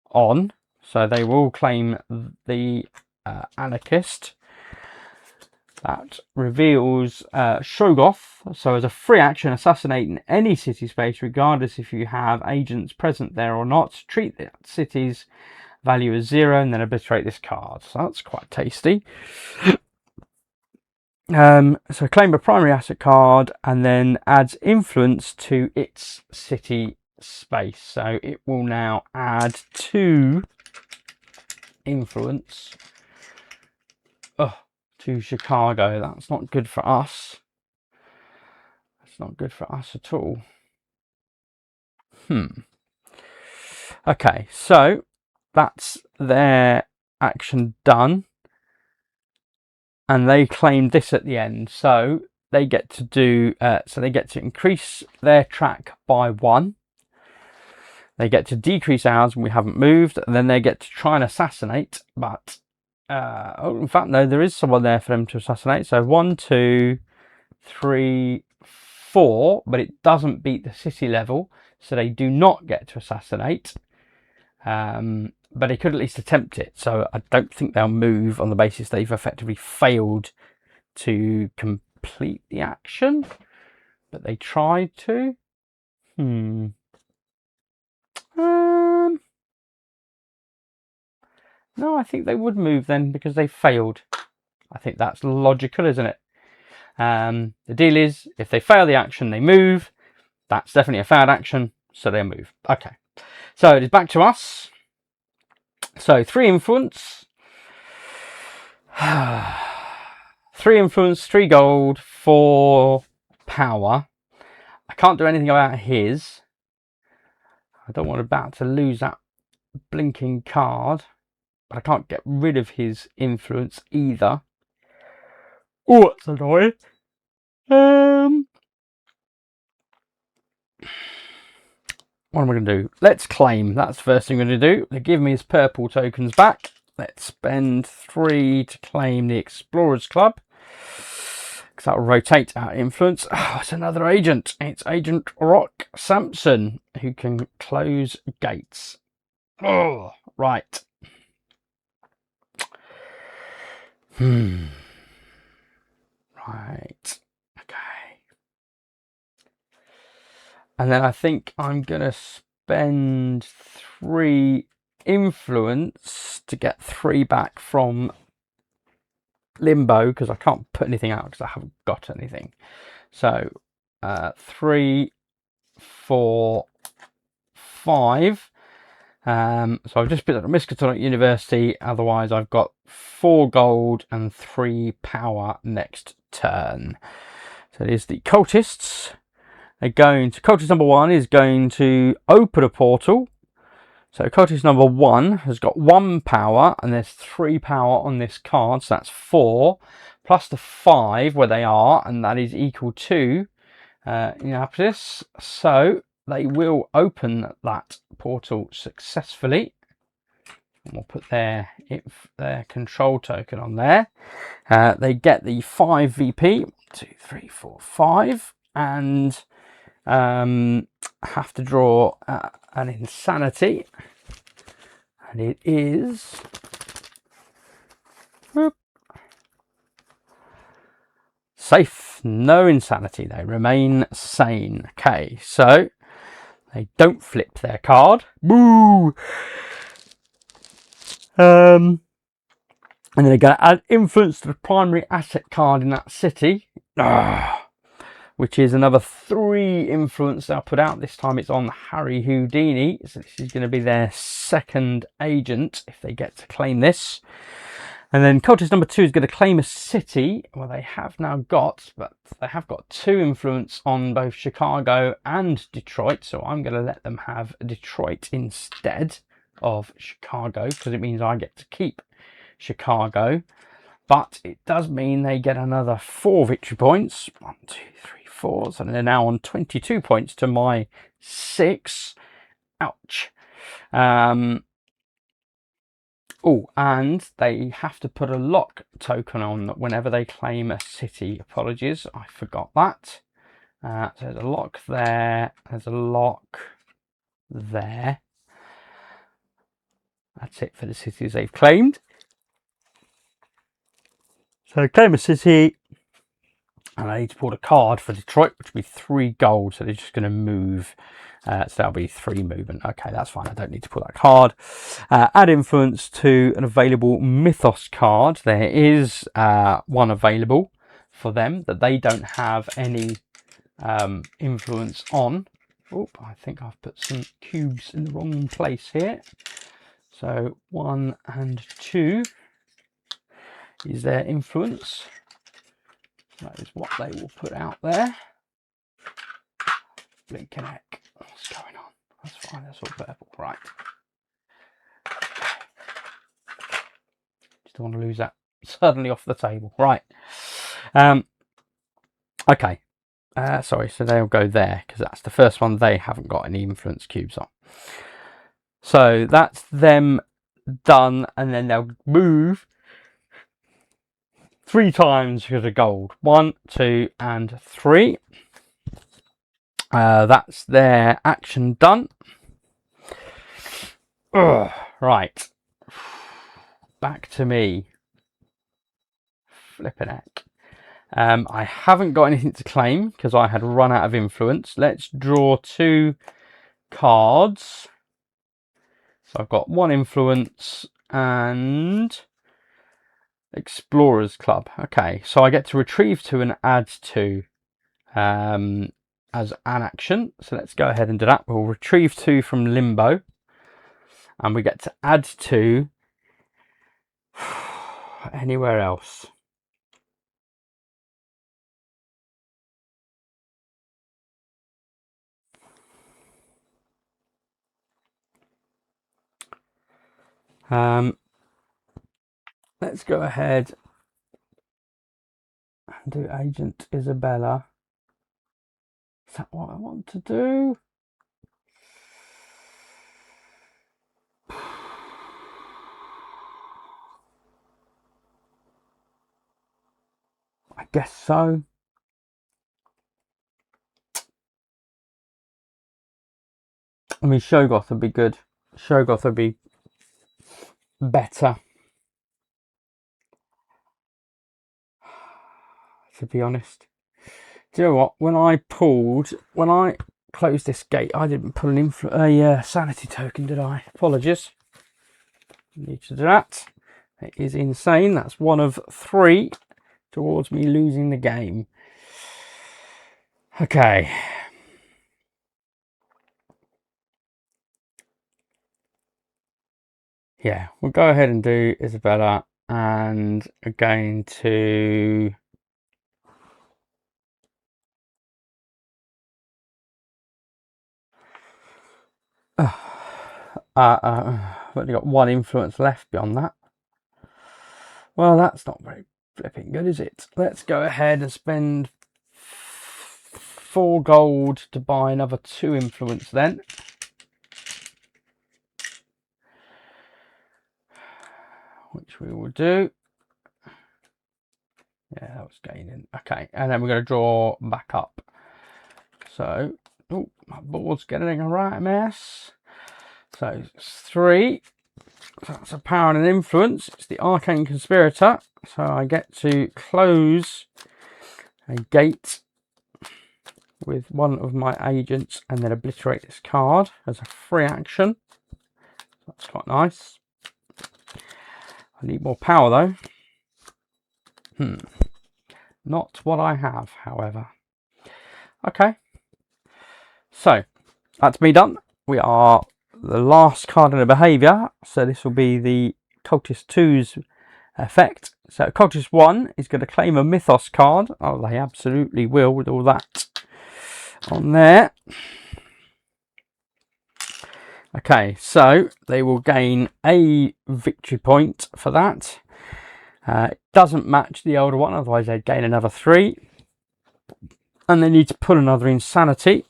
on, so they will claim the anarchist. That reveals Shoggoth. So as a free action, assassinate in any city space, regardless if you have agents present there or not. Treat that city's value as 0 and then obliterate this card. So that's quite tasty. So claim a primary asset card and then adds influence to its city space. So it will now add 2 influence to Chicago. That's not good for us. That's not good for us at all. Okay, so that's their action done. And they claimed this at the end. So they get to do, they get to increase their track by 1. They get to decrease ours when we haven't moved. And then they get to try and assassinate. But, in fact, no, there is someone there for them to assassinate. So 1, 2, 3, 4. But it doesn't beat the city level. So they do not get to assassinate. But they could at least attempt it. So I don't think they'll move on the basis they've effectively failed to complete the action. But they tried to. No, I think they would move then because they failed. I think that's logical, isn't it? The deal is, if they fail the action, they move. That's definitely a failed action, so they move. Okay, so it is back to us. So 3 influence. 3 influence, 3 gold, 4 power. I can't do anything about his. I don't want about to lose that blinking card. But I can't get rid of his influence either. Oh, that's annoying. What am I going to do? Let's claim. That's the first thing I'm going to do. They give me his purple tokens back. Let's spend 3 to claim the Explorers Club. Because that will rotate our influence. Oh, it's another agent. It's Agent Rock Sampson, who can close gates. Oh, right. Right. Okay. And then I think I'm going to spend 3 influence to get 3 back from Limbo, because I can't put anything out because I haven't got anything. So 3, 4, 5. So I've just put that at Miskatonic University. Otherwise, I've got 4 gold and 3 power next turn. So it is the Cultists. They're going to, Cultist number 1 is going to open a portal. So Cultist number 1 has got 1 power, and there's 3 power on this card, so that's 4, plus the 5 where they are, and that is equal to Indianapolis. So they will open that portal successfully. And we'll put their control token on there. They get the 5 VP, 1, 2, 3, 4, 5, and have to draw an insanity, and it is safe. No insanity. They remain sane. Okay, so they don't flip their card. Boo! And then they're going to add influence to the primary asset card in that city. Which is another 3 influence I'll put out. This time it's on Harry Houdini. So this is going to be their second agent if they get to claim this. And then Cultist number 2 is going to claim a city. Well, they have now got, but they have got 2 influence on both Chicago and Detroit. So I'm going to let them have Detroit instead of Chicago, because it means I get to keep Chicago. But it does mean they get another 4 victory points. 1, 2, 3, 4. So they're now on 22 points to my 6. Ouch. Oh, and they have to put a lock token on whenever they claim a city. Apologies, I forgot that. So there's a lock there. There's a lock there. That's it for the cities they've claimed. So claim a city. And I need to pull a card for Detroit, which will be 3 gold. So they're just going to move. So that'll be 3 movement. Okay, that's fine. I don't need to pull that card. Add influence to an available Mythos card. There is one available for them that they don't have any influence on. Oh, I think I've put some cubes in the wrong place here. So 1 and 2 is their influence. That is what they will put out there. Blinking heck. What's going on? fine, that's all purple. Right. Just don't want to lose that suddenly off the table. Right. Okay. Sorry, so they'll go there because that's the first one they haven't got any influence cubes on. So that's them done, and then they'll move 3 times because of gold. 1, 2, and 3. That's their action done. Ugh, right. Back to me. Flipping heck. I haven't got anything to claim because I had run out of influence. Let's draw 2 cards. So I've got 1 influence and Explorers Club. Okay, so I get to retrieve 2 and add 2 as an action. So let's go ahead and do that. We'll retrieve 2 from Limbo. And we get to add 2 anywhere else. Let's go ahead and do Agent Isabella. Is that what I want to do? I guess so. I mean, Shoggoth would be good. Shoggoth would be better, to be honest. Do you know what? When I closed this gate, I didn't put a sanity token, did I? Apologies. Need to do that. It is insane. That's 1 of 3 towards me losing the game. Okay. Yeah, we'll go ahead and do Isabella, and we're going to I've only got 1 influence left beyond that. Well, that's not very flipping good, is it? Let's go ahead and spend 4 gold to buy another 2 influence then. Which we will do. Yeah, that was gaining. Okay, and then we're going to draw back up. So, oh, my board's getting a right mess. So, it's 3. So that's a power and an influence. It's the Arcane Conspirator. So I get to close a gate with 1 of my agents and then obliterate this card as a free action. That's quite nice. I need more power though. Not what I have, however. Okay. So that's me done. We are the last card in the behaviour. So this will be the Cultist 2's effect. So Cultist 1 is going to claim a Mythos card. Oh, they absolutely will with all that on there. Okay, so they will gain a victory point for that. It doesn't match the older one, otherwise they'd gain another 3. And they need to put another insanity.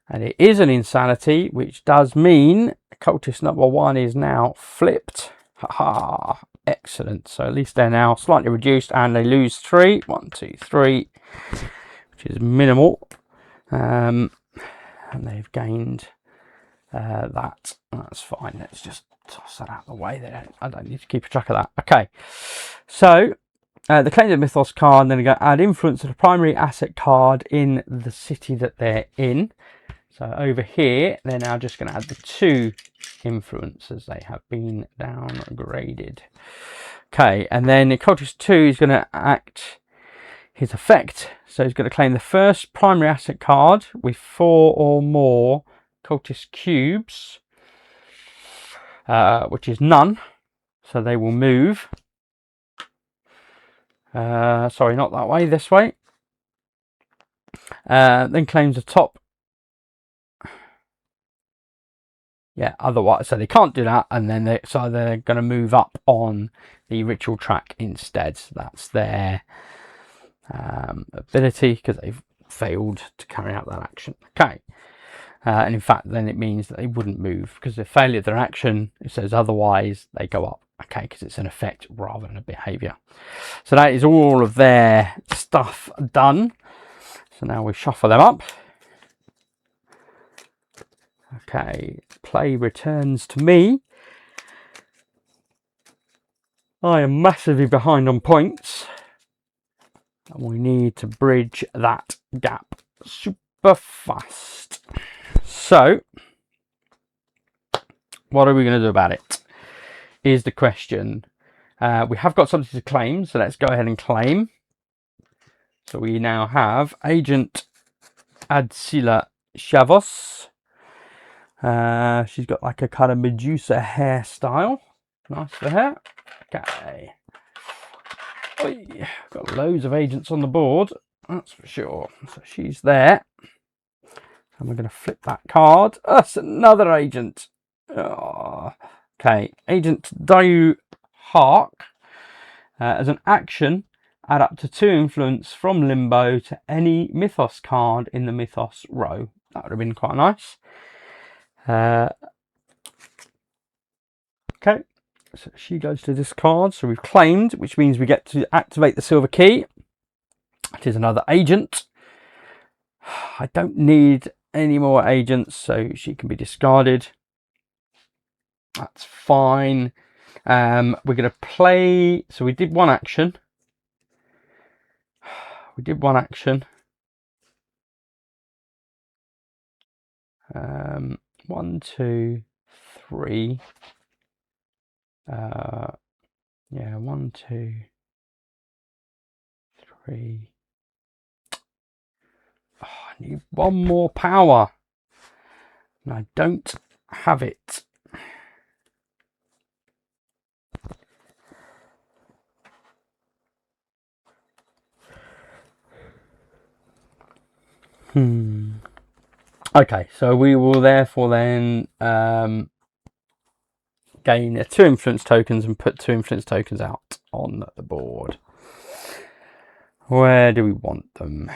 And it is an insanity, which does mean Cultist number 1 is now flipped. Haha, excellent. So at least they're now slightly reduced and they lose 3. 1, 2, 3, which is minimal. And they've gained that. That's fine. Let's just toss that out of the way there. I don't need to keep track of that. Okay, so the claim the Mythos card, and then we go add influence to the primary asset card in the city that they're in. So over here, they're now just going to add the 2 influences. They have been downgraded. Okay, and then Cultist 2 is going to act his effect. So he's going to claim the first primary asset card with 4 or more Cultist cubes, which is none. So they will move. Sorry, not that way, this way. Then claims the top yeah, otherwise, so they can't do that, and then they're going to move up on the ritual track instead. So that's their ability, because they've failed to carry out that action. Okay. And in fact, then it means that they wouldn't move, because the failure of their action, it says otherwise, they go up. Okay, because it's an effect rather than a behaviour. So that is all of their stuff done. So now we shuffle them up. Okay, play returns to me. I am massively behind on points, and we need to bridge that gap super fast. So, what are we going to do about it? Is the question. We have got something to claim, so let's go ahead and claim. So we now have Agent Adsila Shavos. She's got like a kind of Medusa hairstyle. Nice for her. Okay. Oy, got loads of agents on the board, that's for sure. So she's there. And we're going to flip that card. That's another agent. Oh. Okay, Agent Dayu Hark. As an action, add up to 2 influence from Limbo to any Mythos card in the Mythos row. That would have been quite nice. Okay, so she goes to discard. So we've claimed, which means we get to activate the silver key. It is another agent. I don't need any more agents, so she can be discarded. That's fine. We're going to play. So we did one action. We did one action. 1, 2, 3. Yeah, 1, 2, 3. Oh, I need one more power, and I don't have it. Okay, so we will therefore then gain 2 influence tokens and put 2 influence tokens out on the board. Where do we want them?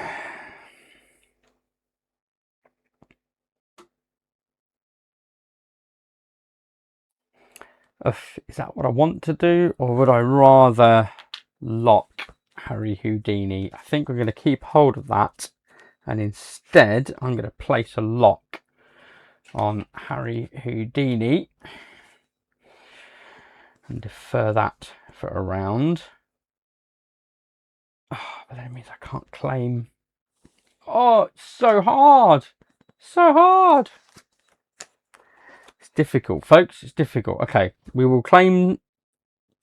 Is that what I want to do, or would I rather lock Harry Houdini? I think we're going to keep hold of that, and instead I'm going to place a lock on Harry Houdini and defer that for a round. Oh, but that means I can't claim. Oh, it's so hard. So hard. It's difficult, folks. It's difficult. Okay, we will claim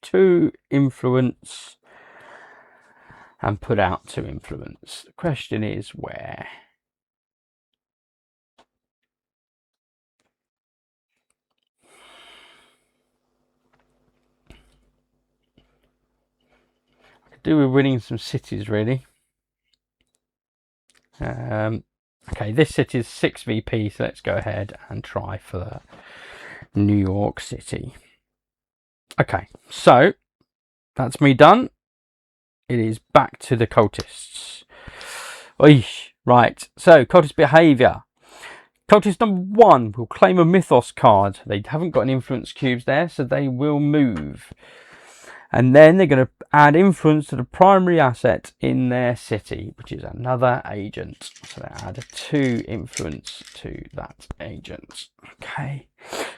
2 influence and put out 2 influence. The question is where? I could do with winning some cities, really. Okay, this city is 6 VP, so let's go ahead and try for New York City. Okay, so that's me done. It is back to the cultists. Oish. Right, so cultist behaviour. Cultist number 1 will claim a Mythos card. They haven't got an influence cubes there, so they will move. And then they're going to add influence to the primary asset in their city, which is another agent. So they add 2 influence to that agent. Okay.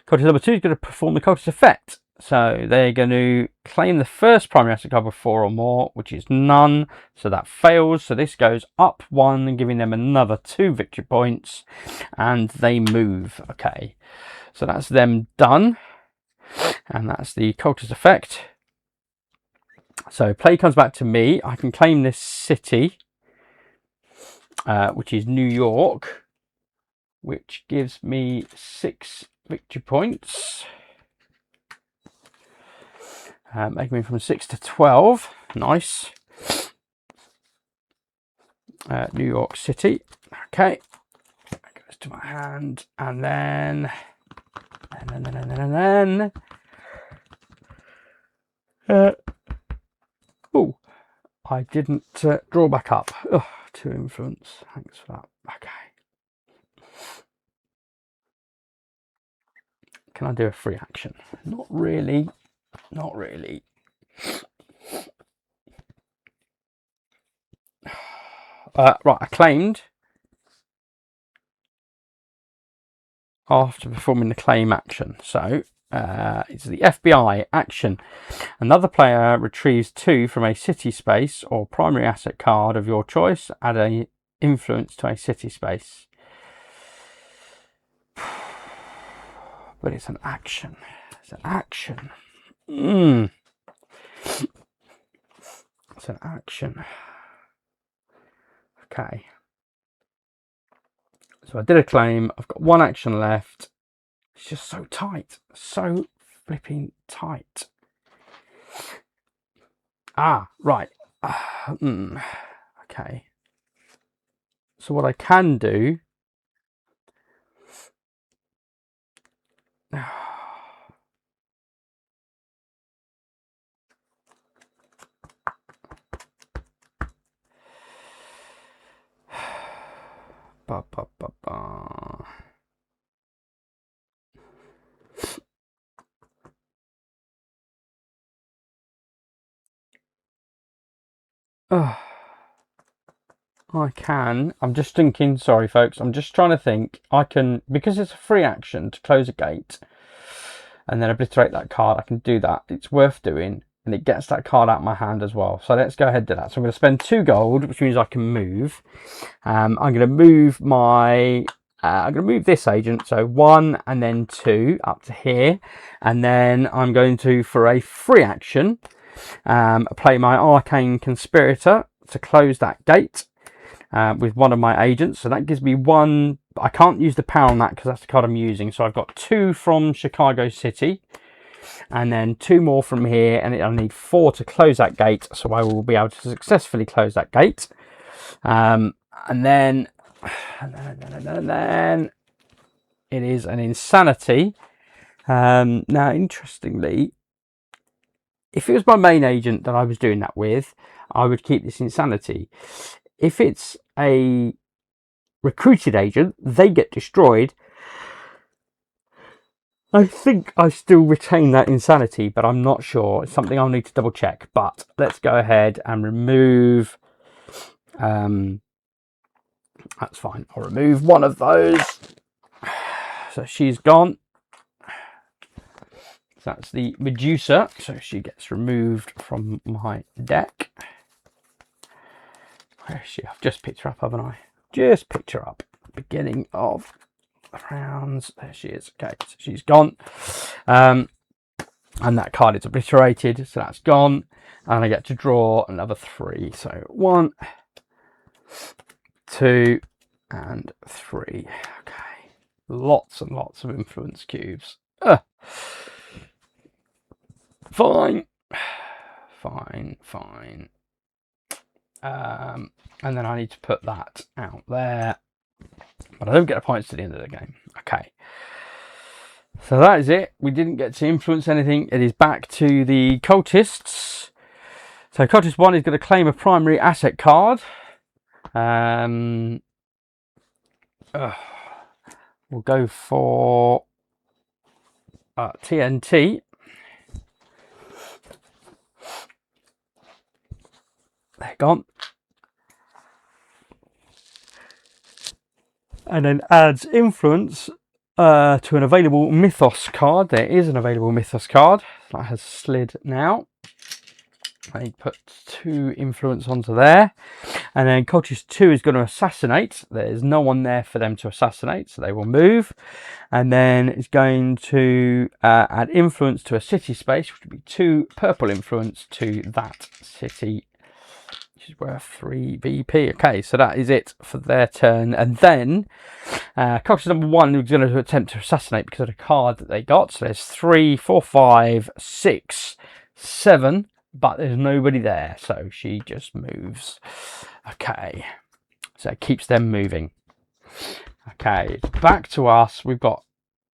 Cultist number 2 is going to perform the cultist effect. So they're going to claim the first primary asset card of 4 or more, which is none. So that fails. So this goes up 1, giving them another 2 victory points. And they move. Okay. So that's them done. And that's the cultist effect. So play comes back to me. I can claim this city, which is New York, which gives me 6 victory points. Making me from 6 to 12. Nice. New York City. Okay. That goes to my hand. And then And then oh, I didn't draw back up. Oh, 2 influence. Thanks for that. Okay. Can I do a free action? Not really. Not really. Right, I claimed after performing the claim action. So it's the FBI action. Another player retrieves 2 from a city space or primary asset card of your choice. Add a influence to a city space. But it's an action. It's an action. It's an action. Okay. So I did a claim. I've got 1 action left. It's just so tight. So flipping tight. Ah, right. Okay. So what I can do... I can. I'm just thinking, sorry folks, I'm just trying to think. I can, because it's a free action to close a gate and then obliterate that card, I can do that. It's worth doing, and it gets that card out of my hand as well. So let's go ahead and do that. So I'm going to spend 2 gold, which means I can move. I'm going to move my... I'm going to move this agent, so 1 and then 2 up to here. And then I'm going to, for a free action, play my Arcane Conspirator to close that gate with one of my agents. So that gives me 1. I can't use the power on that because that's the card I'm using. So I've got 2 from Chicago City and then 2 more from here, and I'll need 4 to close that gate. So I will be able to successfully close that gate. And then it is an insanity. Now, interestingly, if it was my main agent that I was doing that with, I would keep this insanity. If it's a recruited agent, they get destroyed. I think I still retain that insanity, but I'm not sure. It's something I'll need to double check. But let's go ahead and remove... that's fine. I'll remove one of those. So she's gone. That's the Medusa. So she gets removed from my deck. Where is she? I've just picked her up, haven't I? Just picked her up. Beginning of rounds. There she is. Okay, so she's gone. And that card is obliterated. So that's gone. And I get to draw another 3. So 1, 2, and 3. Okay. Lots and lots of influence cubes. Fine. Fine. And then I need to put that out there. But I don't get the points to the end of the game. Okay. So that is it. We didn't get to influence anything. It is back to the cultists. So cultist 1 is going to claim a primary asset card. We'll go for TNT. They're gone. And then adds influence to an available mythos card. There is an available mythos card that has slid now. I put 2 influence onto there. And then Cultist 2 is going to assassinate. There's no one there for them to assassinate, so they will move. And then it's going to add influence to a city space, which would be 2 purple influence to that city, which is worth 3 VP. Okay, so that is it for their turn. And then Cultist number 1 is going to attempt to assassinate because of the card that they got. So there's 3, 4, 5, 6, 7. But there's nobody there, so she just moves. Okay, so it keeps them moving. Okay, back to us. We've got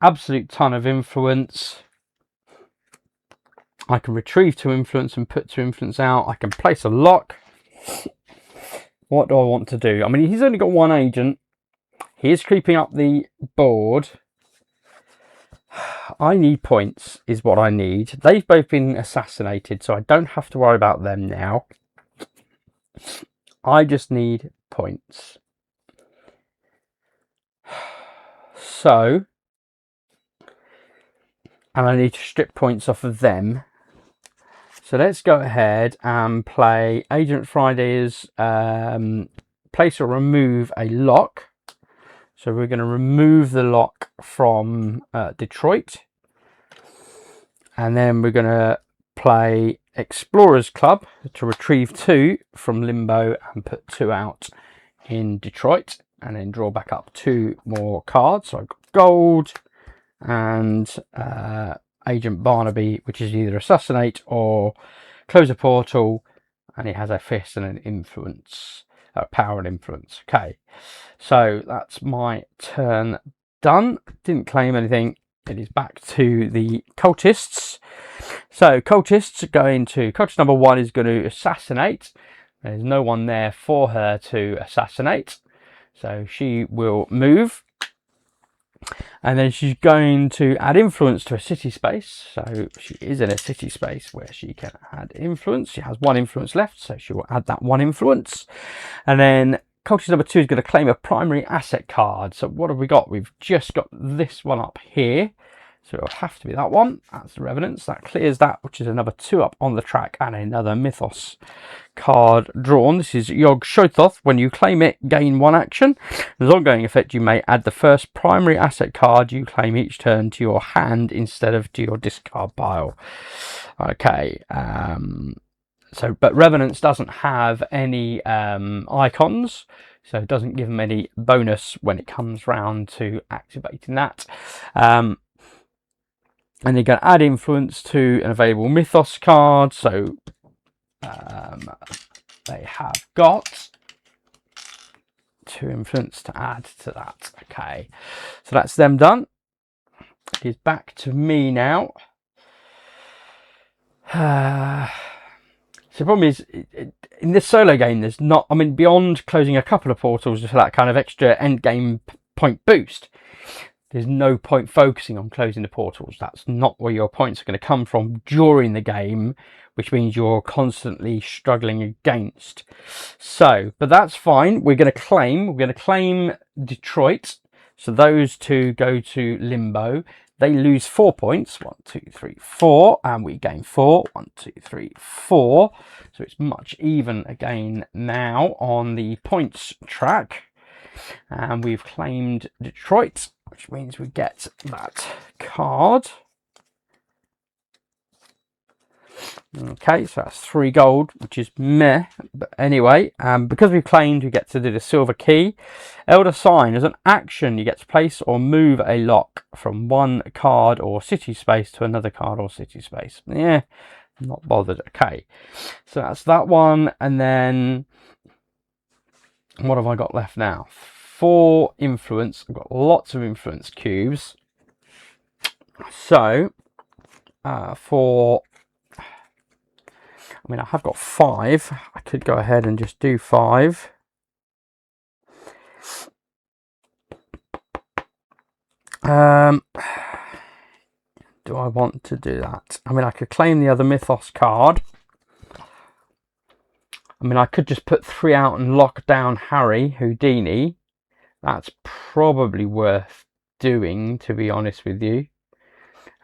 absolute ton of influence. I can retrieve 2 influence and put 2 influence out. I can place a lock. What do I want to do? I mean, he's only got 1 agent. He is creeping up the board. I need points, is what I need. They've both been assassinated, so I don't have to worry about them now. I just need points. So, and I need to strip points off of them. So let's go ahead and play Agent Friday's place or remove a lock. So we're going to remove the lock from Detroit. And then we're going to play Explorers Club to retrieve 2 from Limbo and put 2 out in Detroit. And then draw back up 2 more cards. So I've got gold and Agent Barnaby, which is either assassinate or close a portal. And he has a fist and an influence, power and influence. Okay, so that's my turn done. Didn't claim anything. It is back to the cultists. So cultists going to cultist number 1 is going to assassinate. There's no one there for her to assassinate, so she will move. And then she's going to add influence to a city space. So she is in a city space where she can add influence. She has 1 influence left, so she will add that 1 influence. And then cultist number 2 is going to claim a primary asset card. So what have we got? We've just got this one up here. So it'll have to be that one. That's the Revenants. That clears that, which is another 2 up on the track and another Mythos card drawn. This is Yog Shothoth. When you claim it, gain 1 action. As ongoing effect, you may add the first primary asset card you claim each turn to your hand instead of to your discard pile. Okay. But Revenants doesn't have any icons, so it doesn't give them any bonus when it comes round to activating that. And you're going to add influence to an available Mythos card. So they have got 2 influence to add to that. Okay, so that's them done. It is back to me now. So the problem is, in this solo game, there's not, I mean, beyond closing a couple of portals for that kind of extra end game point boost, there's no point focusing on closing the portals. That's not where your points are going to come from during the game, which means you're constantly struggling against. So, but that's fine. We're going to claim Detroit. So those 2 go to Limbo. They lose 4 points. 1, 2, 3, 4. And we gain 4. 1, 2, 3, 4. So it's much even again now on the points track. And we've claimed Detroit, which means we get that card. Okay, so that's 3 gold, which is meh. But anyway, because we've claimed, we get to do the silver key. Elder Sign, as an action, you get to place or move a lock from 1 card or city space to another card or city space. Yeah, not bothered. Okay, so that's that one. And then what have I got left now? 4 influence. I've got lots of influence cubes. So I mean, I have got 5. I could go ahead and just do 5. Do I want to do that? I mean, I could claim the other Mythos card. I mean, I could just put 3 out and lock down Harry Houdini. That's probably worth doing, to be honest with you.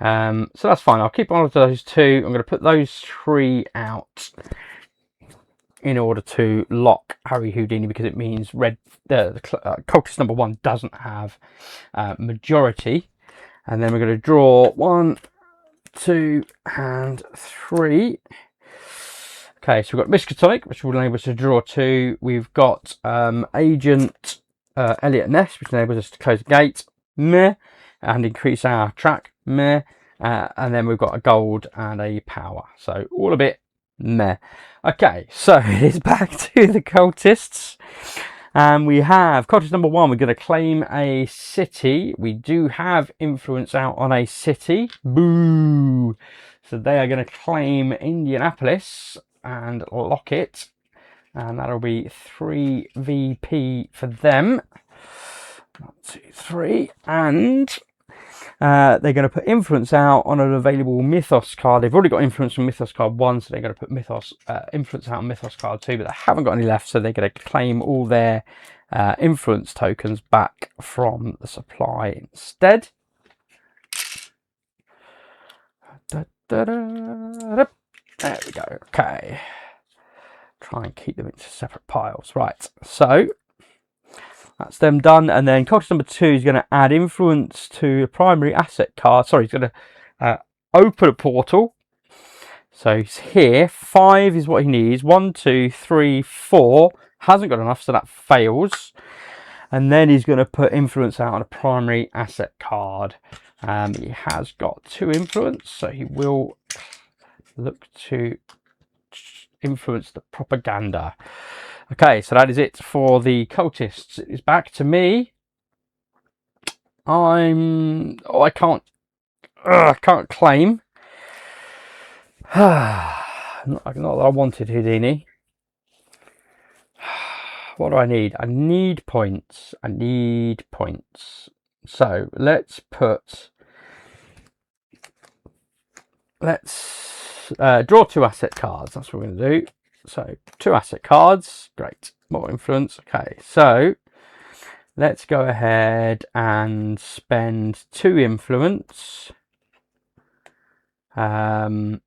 So that's fine. I'll keep on with those 2. I'm going to put those 3 out in order to lock Harry Houdini, because it means cultist number 1 doesn't have majority. And then we're going to draw 1, 2, and 3. Okay, so we've got Miskatonic, which will enable us to draw 2. We've got Agent Elliot Ness, which enables us to close the gate, meh, and increase our track, meh. And then we've got a gold and a power, so all a bit meh. Okay, so it is back to the cultists. And we have cultist number 1. We're going to claim a city. We do have influence out on a city. Boo! So they are going to claim Indianapolis and lock it. And that'll be 3 VP for them. 1, 2, 3. And they're going to put influence out on an available mythos card. They've already got influence on mythos card 1, so they're going to put mythos influence out on mythos card 2, but they haven't got any left, so they're going to claim all their influence tokens back from the supply instead. There we go. Okay. Try and keep them into separate piles. Right, so that's them done. And then cultist number 2 is going to add influence to a primary asset card. Sorry, he's going to open a portal. So he's here. 5 is what he needs. 1, 2, 3, 4. Hasn't got enough, so that fails. And then he's going to put influence out on a primary asset card. He has got 2 influence, so he will look to influence the propaganda. Okay, so that is it for the cultists. It's back to me. I can't claim. Not that I wanted Houdini. What do I need? I need points. So let's draw 2 asset cards. That's what we're going to do. So 2 asset cards. Great. More influence. Okay, so let's go ahead and spend 2 influence. Looking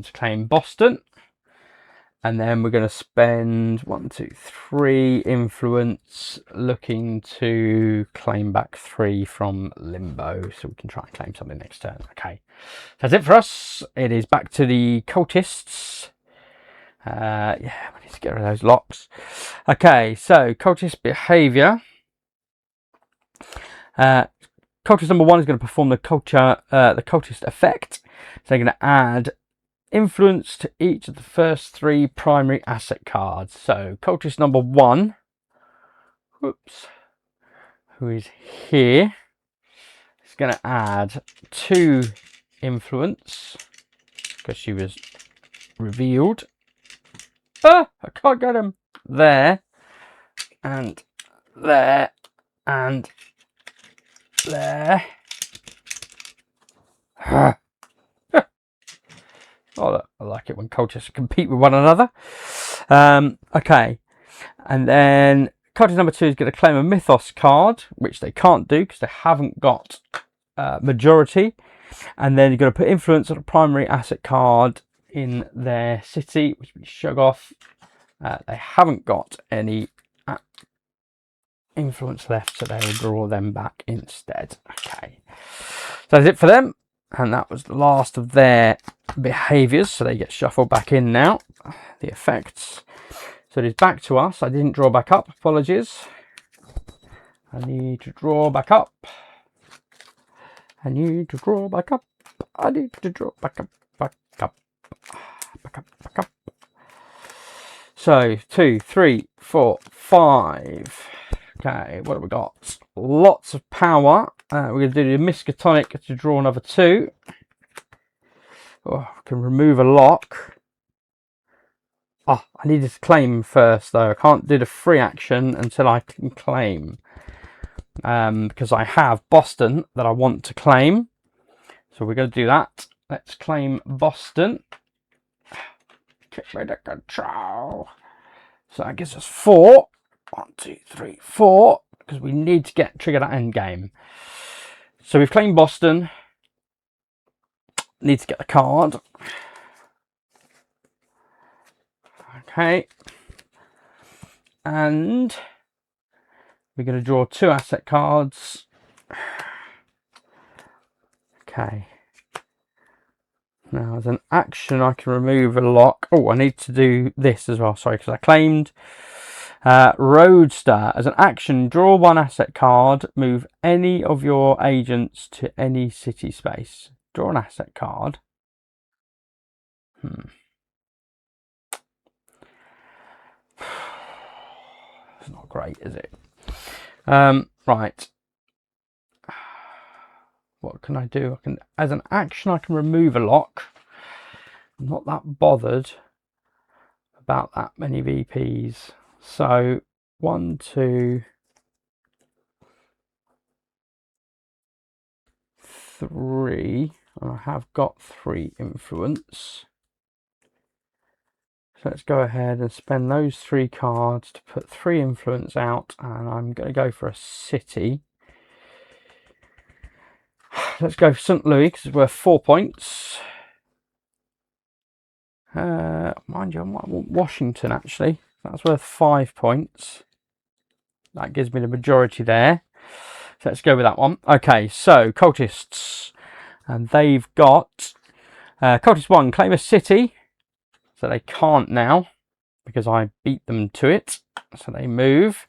to claim Boston. And then we're going to spend 1, 2, 3 influence, looking to claim back 3 from Limbo, so we can try and claim something next turn. Okay, that's it for us. It is back to the cultists. Yeah, we need to get rid of those locks. Okay, so cultist behaviour. Cultist number 1 is going to perform the cultist effect. So they're going to add influence to each of the first 3 primary asset cards. So cultist number 1, who is here, is going to add 2 influence because she was revealed. I can't get him. There and there and there. Oh, I like it when cultists compete with one another. Okay, and then cultist number 2 is going to claim a mythos card, which they can't do because they haven't got majority. And then you're going to put influence on a primary asset card in their city, which we shug off. They haven't got any influence left, so they will draw them back instead. Okay, so that's it for them. And that was the last of their behaviours, so they get shuffled back in now. The effects. So it is back to us. I didn't draw back up. Apologies. I need to draw back up. I need to draw back up. I need to draw back up. Back up. Back up. Back up. So 2, 3, 4, 5. Okay, what have we got? Lots of power. We're going to do the Miskatonic to draw another 2. Oh, I can remove a lock. Oh, I needed to claim first though. I can't do the free action until I can claim. Because I have Boston that I want to claim. So we're going to do that. Let's claim Boston. Get rid of control. So that gives us 4. 1, 2, 3, 4. Because we need to get triggered at end game. So we've claimed Boston. Need to get the card. Okay. And we're going to draw 2 asset cards. Okay. Now as an action I can remove a lock. Oh, I need to do this as well, sorry, because I claimed Roadster. As an action, draw 1 asset card, move any of your agents to any city space. Draw an asset card. not great, is it? Right. What can I do? I can, as an action, I can remove a lock. I'm not that bothered about that many VPs. So 1, 2, 3. I have got 3 influence. So let's go ahead and spend those 3 cards to put 3 influence out, and I'm going to go for a city. Let's go for St. Louis because it's worth 4 points. Mind you, I might want Washington actually. That's worth 5 points. That gives me the majority there. So let's go with that one. Okay, so Cultists. And they've got Cultist 1, claim a city. So they can't now because I beat them to it. So they move.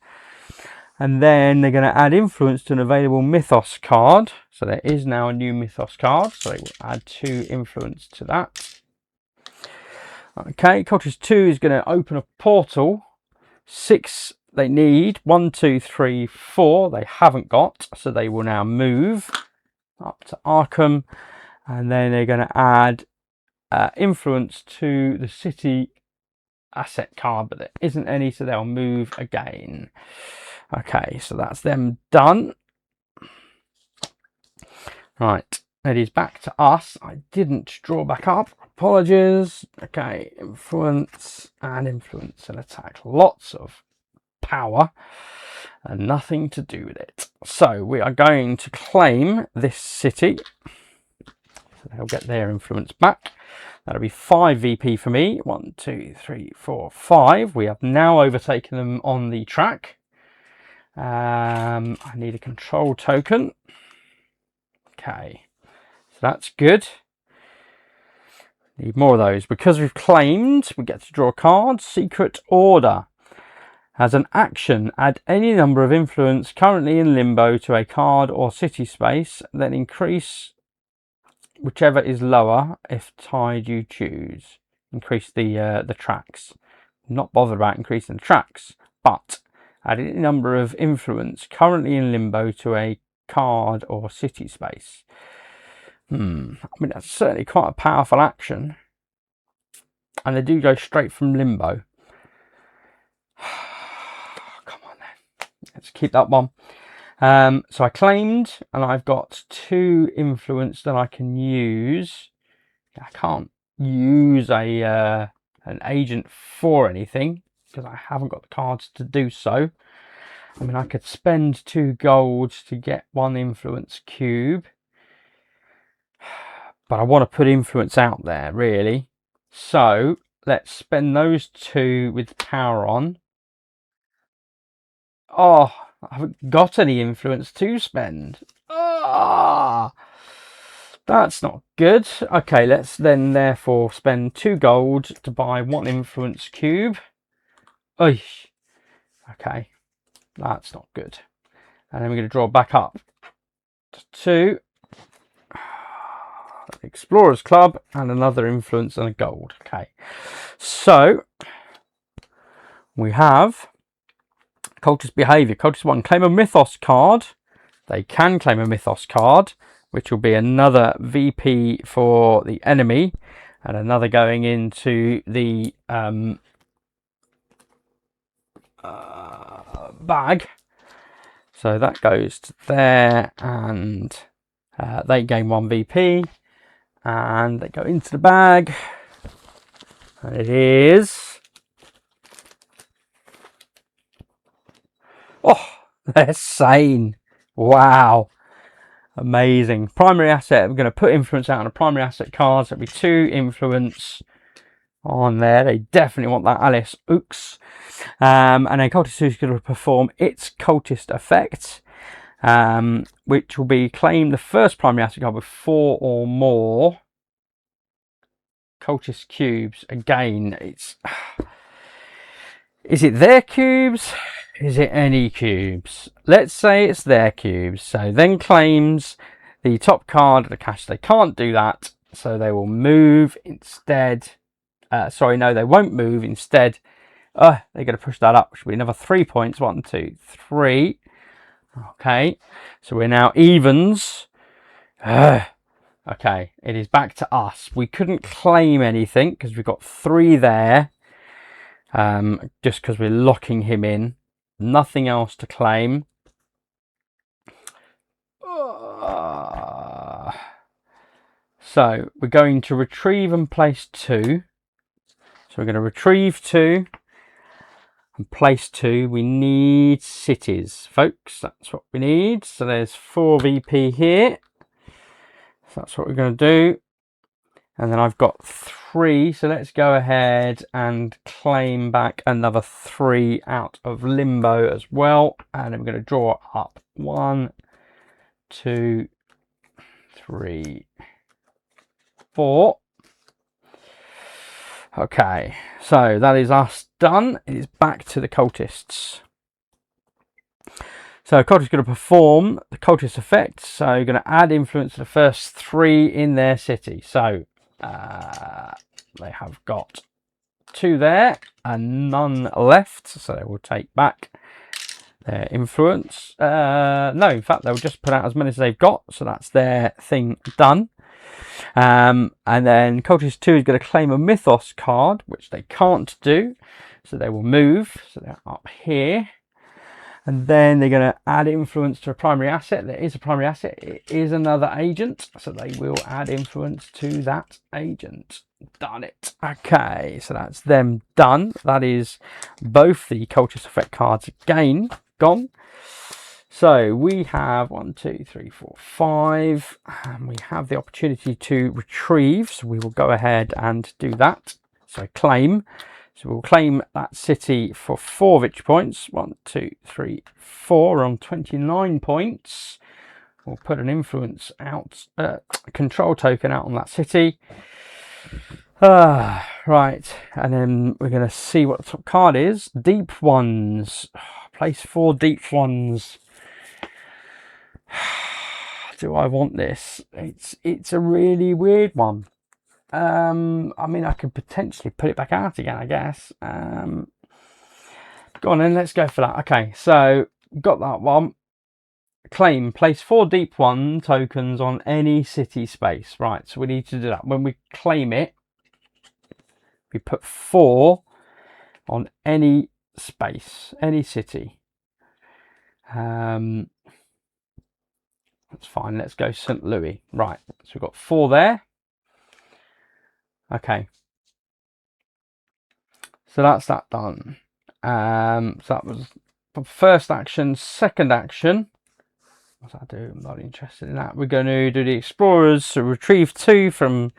And then they're going to add influence to an available mythos card. So there is now a new mythos card. So they will add 2 influence to that. Okay, Cultist 2 is going to open a portal. 6 they need. 1, 2, 3, 4 they haven't got. So they will now move up to Arkham. And then they're going to add influence to the city asset card, but there isn't any, so they'll move again. Okay, so that's them done. Right, it is back to us. I didn't draw back up. Apologies. Okay, influence and influence and attack. Lots of power and nothing to do with it. So we are going to claim this city. So they'll get their influence back. That'll be 5 VP for me. 1, 2, 3, 4, 5. We have now overtaken them on the track. I need a control token. Okay, so that's good. Need more of those. Because we've claimed, we get to draw a card. Secret Order. As an action, add any number of influence currently in limbo to a card or city space, then increase whichever is lower if tied you choose. Increase the tracks. I'm not bothered about increasing the tracks, but add any number of influence currently in limbo to a card or city space. I mean, that's certainly quite a powerful action. And they do go straight from limbo. Come on then. Let's keep that one. So I claimed, and I've got 2 influence that I can use. I can't use an agent for anything because I haven't got the cards to do so. I mean, I could spend 2 gold to get 1 influence cube, but I want to put influence out there really. So let's spend those 2 with power on. Oh, I haven't got any influence to spend. Ah, that's not good. Okay, let's then therefore spend 2 gold to buy 1 influence cube. Oy. Okay, that's not good. And then we're going to draw back up to 2. Explorers Club and another influence and a gold. Okay, so we have Cultist Behaviour. Cultist 1, claim a mythos card. They can claim a mythos card, which will be another VP for the enemy and another going into the bag. So that goes to there, and they gain 1 VP, and they go into the bag, and it is... Oh, they're sane. Wow. Amazing. Primary asset, we're going to put influence out on a primary asset card. So it'll be 2 influence on there. They definitely want that Alice Ooks. And then Cultist 2 is going to perform its cultist effect, which will be claim the first primary asset card with 4 or more cultist cubes. Again, it's... Is it their cubes? Is it any cubes? Let's say it's their cubes. So then claims the top card of the cache. They can't do that, so they will move instead. Sorry, no, they won't move. Instead, They're going to push that up, which will be another 3 points. 1, 2, 3. Okay, so we're now evens. Okay, it is back to us. We couldn't claim anything because we've got 3 there. Just because we're locking him in. Nothing else to claim. So we're going to retrieve and place 2. So we're going to retrieve 2 and place 2. We need cities, folks. That's what we need. So there's 4 VP here. So that's what we're going to do. And then I've got 3. So let's go ahead and claim back another 3 out of limbo as well. And then we're going to draw up 1, 2, 3, 4. Okay, so that is us done. It is back to the cultists. So cultists are going to perform the cultist effect. So you're going to add influence to the first 3 in their city. So they have got 2 there and none left. So they will take back their influence. No, in fact, they'll just put out as many as they've got. So that's their thing done. And then Cultist 2 is going to claim a Mythos card, which they can't do. So they will move. So they're up here. And then they're going to add influence to a primary asset. There is a primary asset. It is another agent. So they will add influence to that agent. Done it. Okay, so that's them done. That is both the Cultist effect cards again gone. So we have 1, 2, 3, 4, 5, and we have the opportunity to retrieve. So we will go ahead and do that. So claim. So we'll claim that city for 4 victory points. 1, 2, 3, 4. We're on 29 points. We'll put an influence out, control token out on that city. Right, and then we're going to see what the top card is. Deep ones. Place 4 deep ones. Do I want this? It's a really weird one. I mean, I could potentially put it back out again, I guess. Go on then, let's go for that. Okay, so got that one. Claim, place 4 deep 1 tokens on any city space. Right, so we need to do that. When we claim it, we put 4 on any space, any city. That's fine. Let's go St. Louis. Right. So we've got 4 there. Okay. So that's that done. So that was first action. Second action. What's that do? I'm not interested in that. We're going to do the explorers. So retrieve 2 from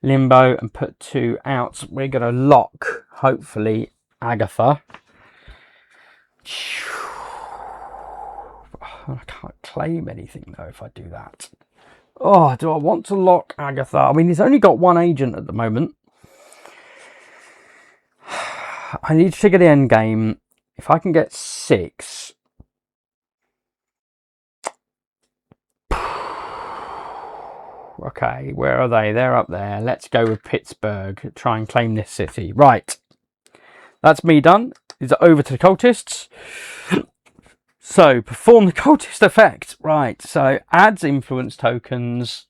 limbo and put 2 out. We're going to lock, hopefully, Agatha. I can't claim anything though if I do that. Oh, do I want to lock Agatha? I mean, he's only got 1 agent at the moment. I need to figure the end game. If I can get 6. Okay, where are they? They're up there. Let's go with Pittsburgh. Try and claim this city. Right. That's me done. Is it over to the cultists? So, perform the cultist effect. Right, so adds influence tokens.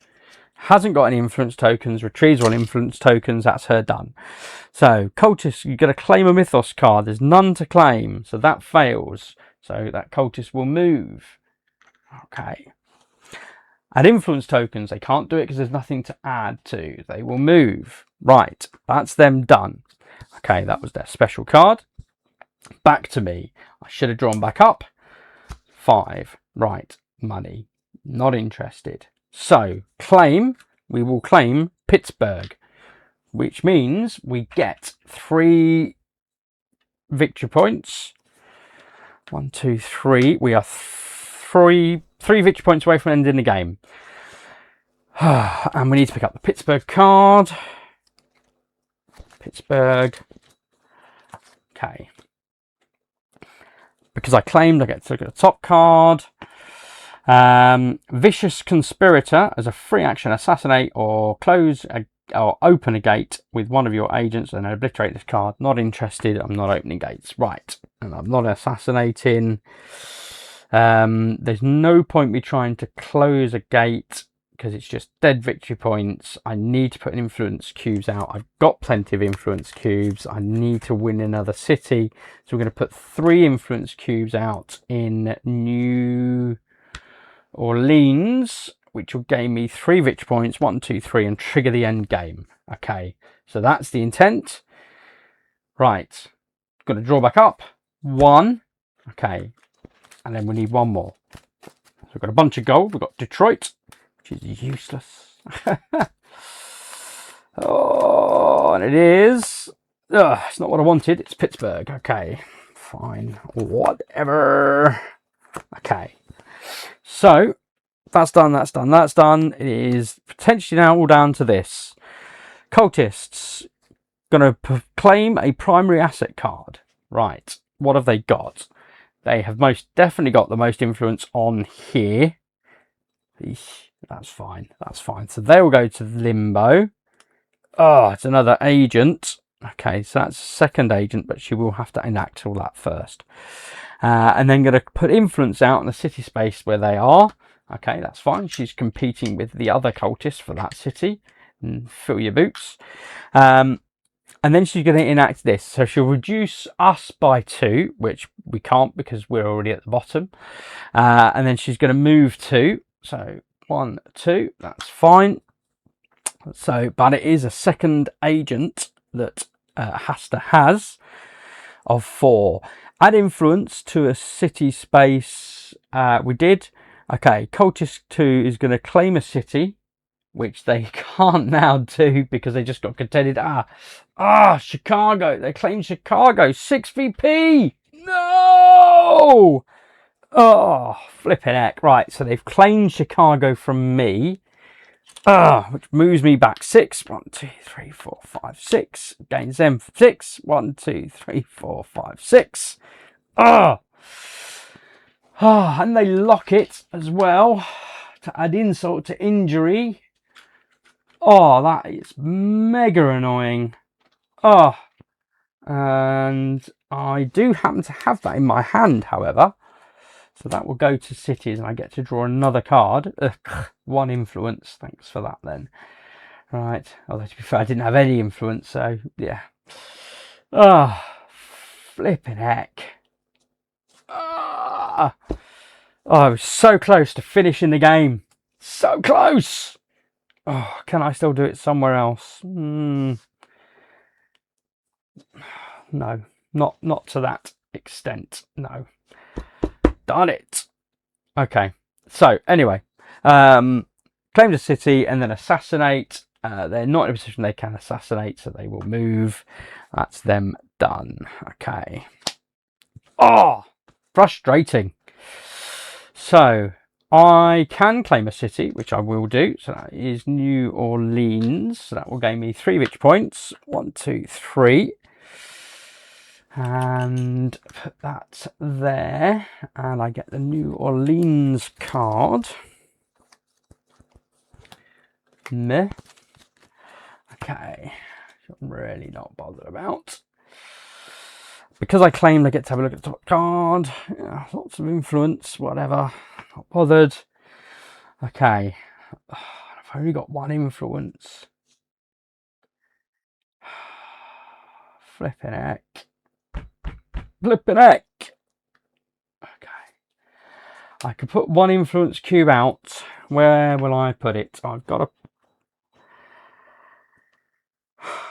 Hasn't got any influence tokens. Retrieves 1 influence tokens. That's her done. So, cultist, you've got to claim a Mythos card. There's none to claim. So, that fails. So, that cultist will move. Okay. Add influence tokens. They can't do it because there's nothing to add to. They will move. Right, that's them done. Okay, that was their special card. Back to me. I should have drawn back up. 5. Right, money. Not interested. So, claim. We will claim Pittsburgh, which means we get 3 victory points. 1, 2, 3. We are 3 victory points away from ending the game. And we need to pick up the Pittsburgh card. Pittsburgh. Okay. Because I claimed, I get to look at the top card. Vicious Conspirator as a free action, assassinate or close a or open a gate with one of your agents and obliterate this card. Not interested. I'm not opening gates. Right, and I'm not assassinating. There's no point me trying to close a gate because it's just dead victory points. I need to put influence cubes out. I've got plenty of influence cubes. I need to win another city, so we're going to put 3 influence cubes out in New Orleans, which will gain me 3 victory points, 1, 2, 3, and trigger the end game. Okay, so that's the intent. Right, got to draw back up 1. Okay, and then we need 1 more. So we've got a bunch of gold. We've got Detroit, which is useless. Oh, and it is. It's not what I wanted. It's Pittsburgh. Okay, fine, whatever. Okay, so that's done. That's done. That's done. It is potentially now all down to this. Cultists going to claim a primary asset card. Right. What have they got? They have most definitely got the most influence on here. Eesh, that's fine. That's fine. So they will go to limbo. Oh, it's another agent. Okay, so that's a second agent, but she will have to enact all that first. And then going to put influence out in the city space where they are. Okay, that's fine. She's competing with the other cultists for that city. And fill your boots. And then she's going to enact this. So she'll reduce us by 2, which we can't because we're already at the bottom. And then she's going to move 2. So 1, 2, that's fine. So, but it is a second agent that Hastur has of 4. Add influence to a city space. We did. Okay, Cultist 2 is going to claim a city, which they can't now do because they just got contended. Chicago. They claim Chicago. 6 VP. No! Oh, flipping heck. Right, so they've claimed Chicago from me. Which moves me back 6. 1, 2, 3, 4, 5, 6. Gains them 6. 1, 2, 3, 4, 5, 6. And they lock it as well to add insult to injury. That is mega annoying. And I do happen to have that in my hand, however. So that will go to cities and I get to draw another card. 1 influence. Thanks for that then. Right. Although to be fair, I didn't have any influence, so yeah. Flipping heck. I was so close to finishing the game. So close. Can I still do it somewhere else? No, not to that extent. No. Darn it. Okay. So anyway, claim the city and then assassinate. They're not in a position they can assassinate, so they will move. That's them done. Okay. Frustrating. So I can claim a city, which I will do. So that is New Orleans. So that will gain me 3 victory points. 1, 2, 3. And put that there. And I get the New Orleans card. Meh. Okay. I'm really not bothered about. Because I claimed I get to have a look at the top card. Yeah, lots of influence, whatever. Not bothered. Okay. I've only got 1 influence. Flipping heck. Flipping heck. Okay. I could put 1 influence cube out. Where will I put it? I've got to...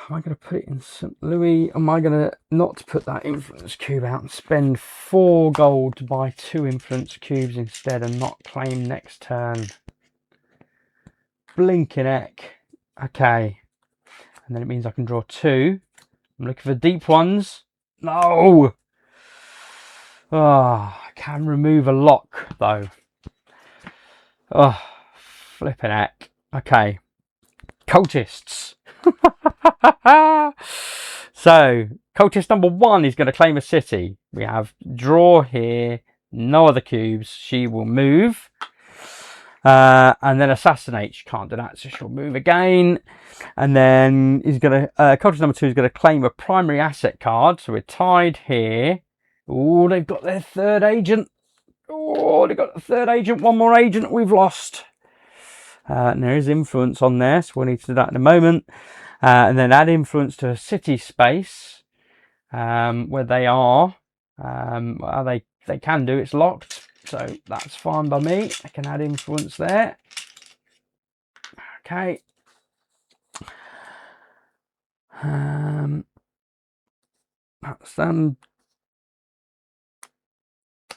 Am I going to put it in St. Louis? Am I going to not put that influence cube out and spend 4 gold to buy 2 influence cubes instead and not claim next turn? Blinking heck. Okay. And then it means I can draw 2. I'm looking for deep ones. No! I can remove a lock though. Flipping heck. Okay. Cultists. So, cultist number 1 is going to claim a city. We have draw here, no other cubes. She will move. And then assassinate. She can't do that, so she'll move again. And then he's going to, cultist number 2 is going to claim a primary asset card. So we're tied here. Oh, they've got their third agent. Oh, they've got the third agent. One more agent we've lost. And there is influence on there, so we'll need to do that in a moment. And then add influence to a city space where they are. Well, they can do. It's locked, so that's fine by me. I can add influence there. Okay. That's them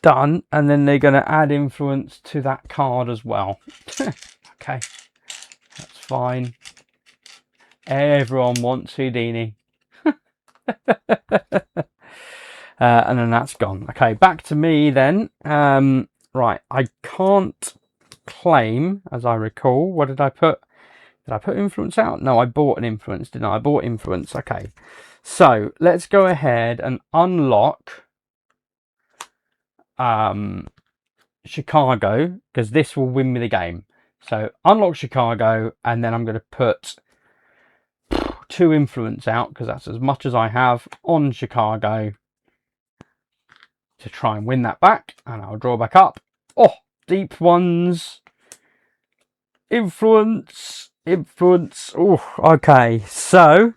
done, and then they're going to add influence to that card as well. Okay, that's fine. Everyone wants Houdini. And then that's gone. Okay, back to me then. Right, I can't claim, as I recall. What did I put? Did I put influence out? No, I bought an influence, didn't I? I bought influence. Okay, so let's go ahead and unlock Chicago, because this will win me the game. So unlock Chicago, and then I'm going to put 2 influence out, because that's as much as I have on Chicago, to try and win that back. And I'll draw back up. Oh, deep ones. Influence. Oh, okay. So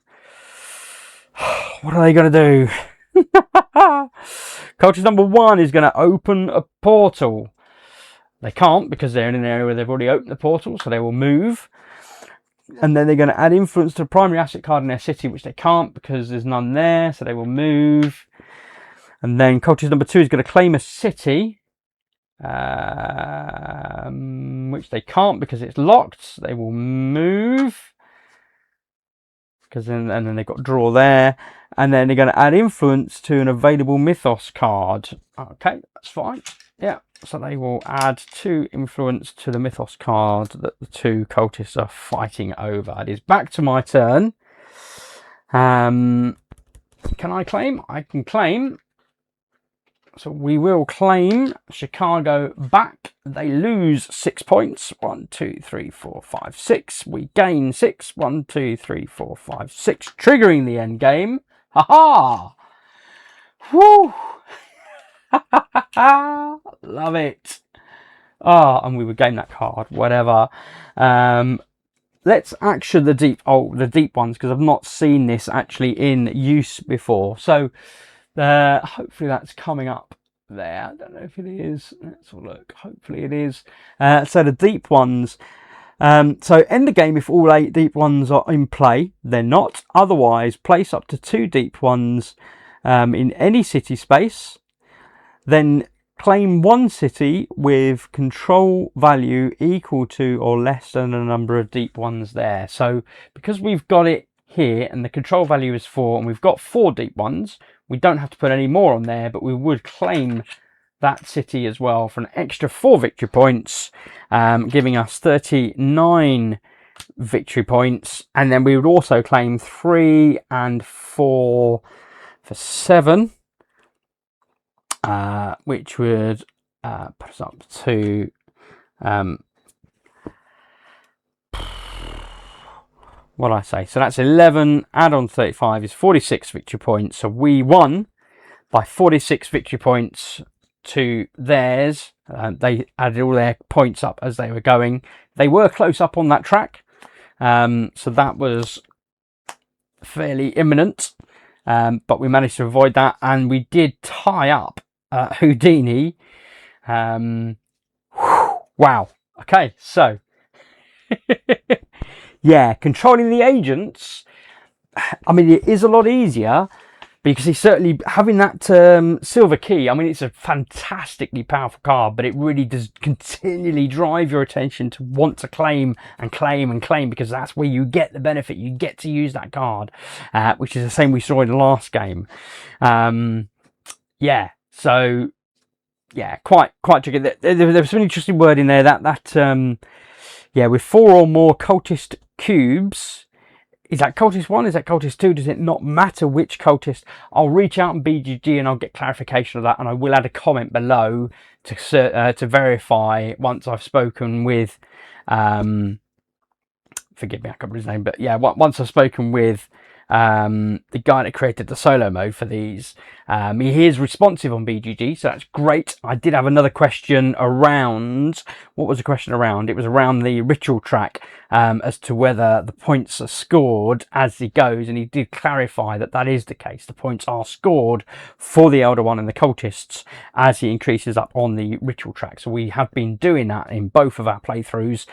what are they going to do? Cultist number 1 is going to open a portal. They can't, because they're in an area where they've already opened the portal, so they will move. And then they're going to add influence to a primary asset card in their city, which they can't because there's none there, so they will move. And then cultist number 2 is going to claim a city, which they can't because it's locked. So they will move, and then they've got draw there. And then they're going to add influence to an available mythos card. Okay, that's fine. Yeah, so they will add 2 influence to the mythos card that the 2 cultists are fighting over. It is back to my turn. Can I claim? I can claim. So we will claim Chicago back. They lose 6 points. 1, 2, 3, 4, 5, 6. We gain 6. 1, 2, 3, 4, 5, 6. Triggering the end game. Ha ha! Woo! Love it. And we would game that card. Whatever. Let's action the deep ones, because I've not seen this actually in use before. So hopefully that's coming up there. I don't know if it is. Let's have a look. Hopefully it is. So the deep ones. So end the game if all 8 deep ones are in play. They're not. Otherwise, place up to 2 deep ones in any city space. Then claim 1 city with control value equal to or less than the number of deep ones there. So because we've got it here and the control value is 4 and we've got 4 deep ones, we don't have to put any more on there, but we would claim that city as well for an extra 4 victory points, giving us 39 victory points. And then we would also claim 3 and 4 for 7, which would put us up to what I say. So that's 11, add on 35 is 46 victory points. So we won by 46 victory points to theirs. They added all their points up as they were going. They were close up on that track. So that was fairly imminent. But we managed to avoid that. And we did tie up Houdini. Wow. Okay, so yeah, controlling the agents, I mean, it is a lot easier because he's certainly having that silver key. I mean, it's a fantastically powerful card, but it really does continually drive your attention to want to claim and claim and claim, because that's where you get the benefit. You get to use that card, which is the same we saw in the last game. Yeah, so yeah, quite tricky. There's some interesting word in there that yeah, with 4 or more cultist cubes, Is that Cultist 1? Is that Cultist 2? Does it not matter which Cultist? I'll reach out on BGG and I'll get clarification of that, and I will add a comment below to verify once I've spoken with, forgive me, I can't remember his name, but yeah, once I've spoken with the guy that created the solo mode for these. He is responsive on BGG, so that's great. I did have another question around, what was the question around? It was around the ritual track, as to whether the points are scored as he goes, and he did clarify that that is the case. The points are scored for the Elder One and the Cultists as he increases up on the ritual track. So we have been doing that in both of our playthroughs,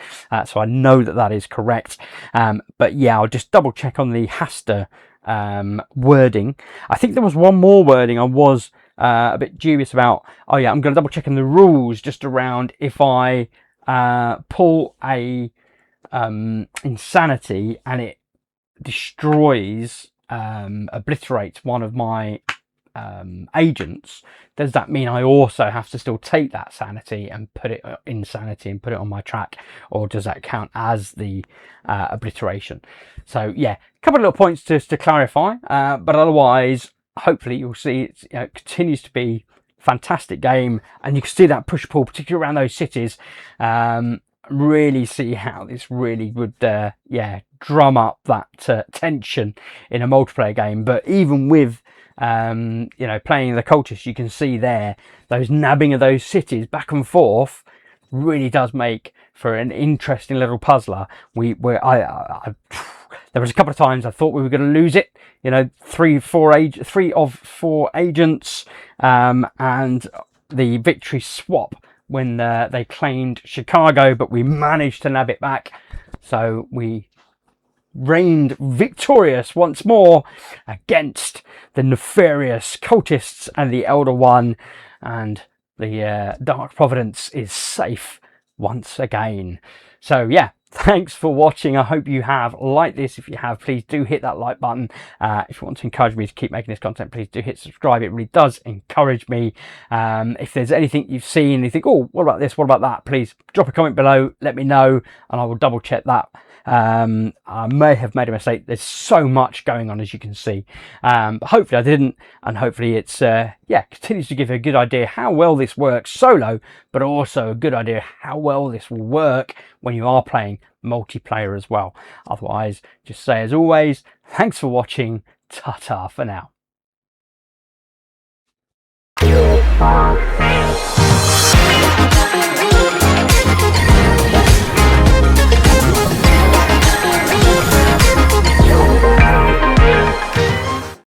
so I know that that is correct. But yeah, I'll just double check on the Hastur wording. I think there was one more wording I was a bit dubious about. Oh yeah, I'm going to double check in the rules just around if I pull a insanity and it destroys, obliterates one of my agents, does that mean I also have to still take that sanity and put it insanity and put it on my track, or does that count as the obliteration? So yeah, a couple of little points just to clarify, but otherwise hopefully you'll see it continues to be a fantastic game, and you can see that push pull particularly around those cities. Really see how this really would yeah, drum up that tension in a multiplayer game. But even with playing the Cultists, you can see there those nabbing of those cities back and forth really does make for an interesting little puzzler. There was a couple of times I thought we were going to lose it. 3 of 4 agents, and the victory swap when they claimed Chicago, but we managed to nab it back. So we reigned victorious once more against the nefarious Cultists and the Elder One, and the Dark Providence is safe once again. So yeah, thanks for watching. I hope you have liked this. If you have, please do hit that like button. If you want to encourage me to keep making this content, please do hit subscribe. It really does encourage me. If there's anything you've seen and you think, oh, what about this, what about that, please drop a comment below, let me know, and I will double check that. I may have made a mistake. There's so much going on, as you can see, but hopefully I didn't, and hopefully it's continues to give you a good idea how well this works solo, but also a good idea how well this will work when you are playing multiplayer as well. Otherwise, just say as always, thanks for watching. Ta-ta for now.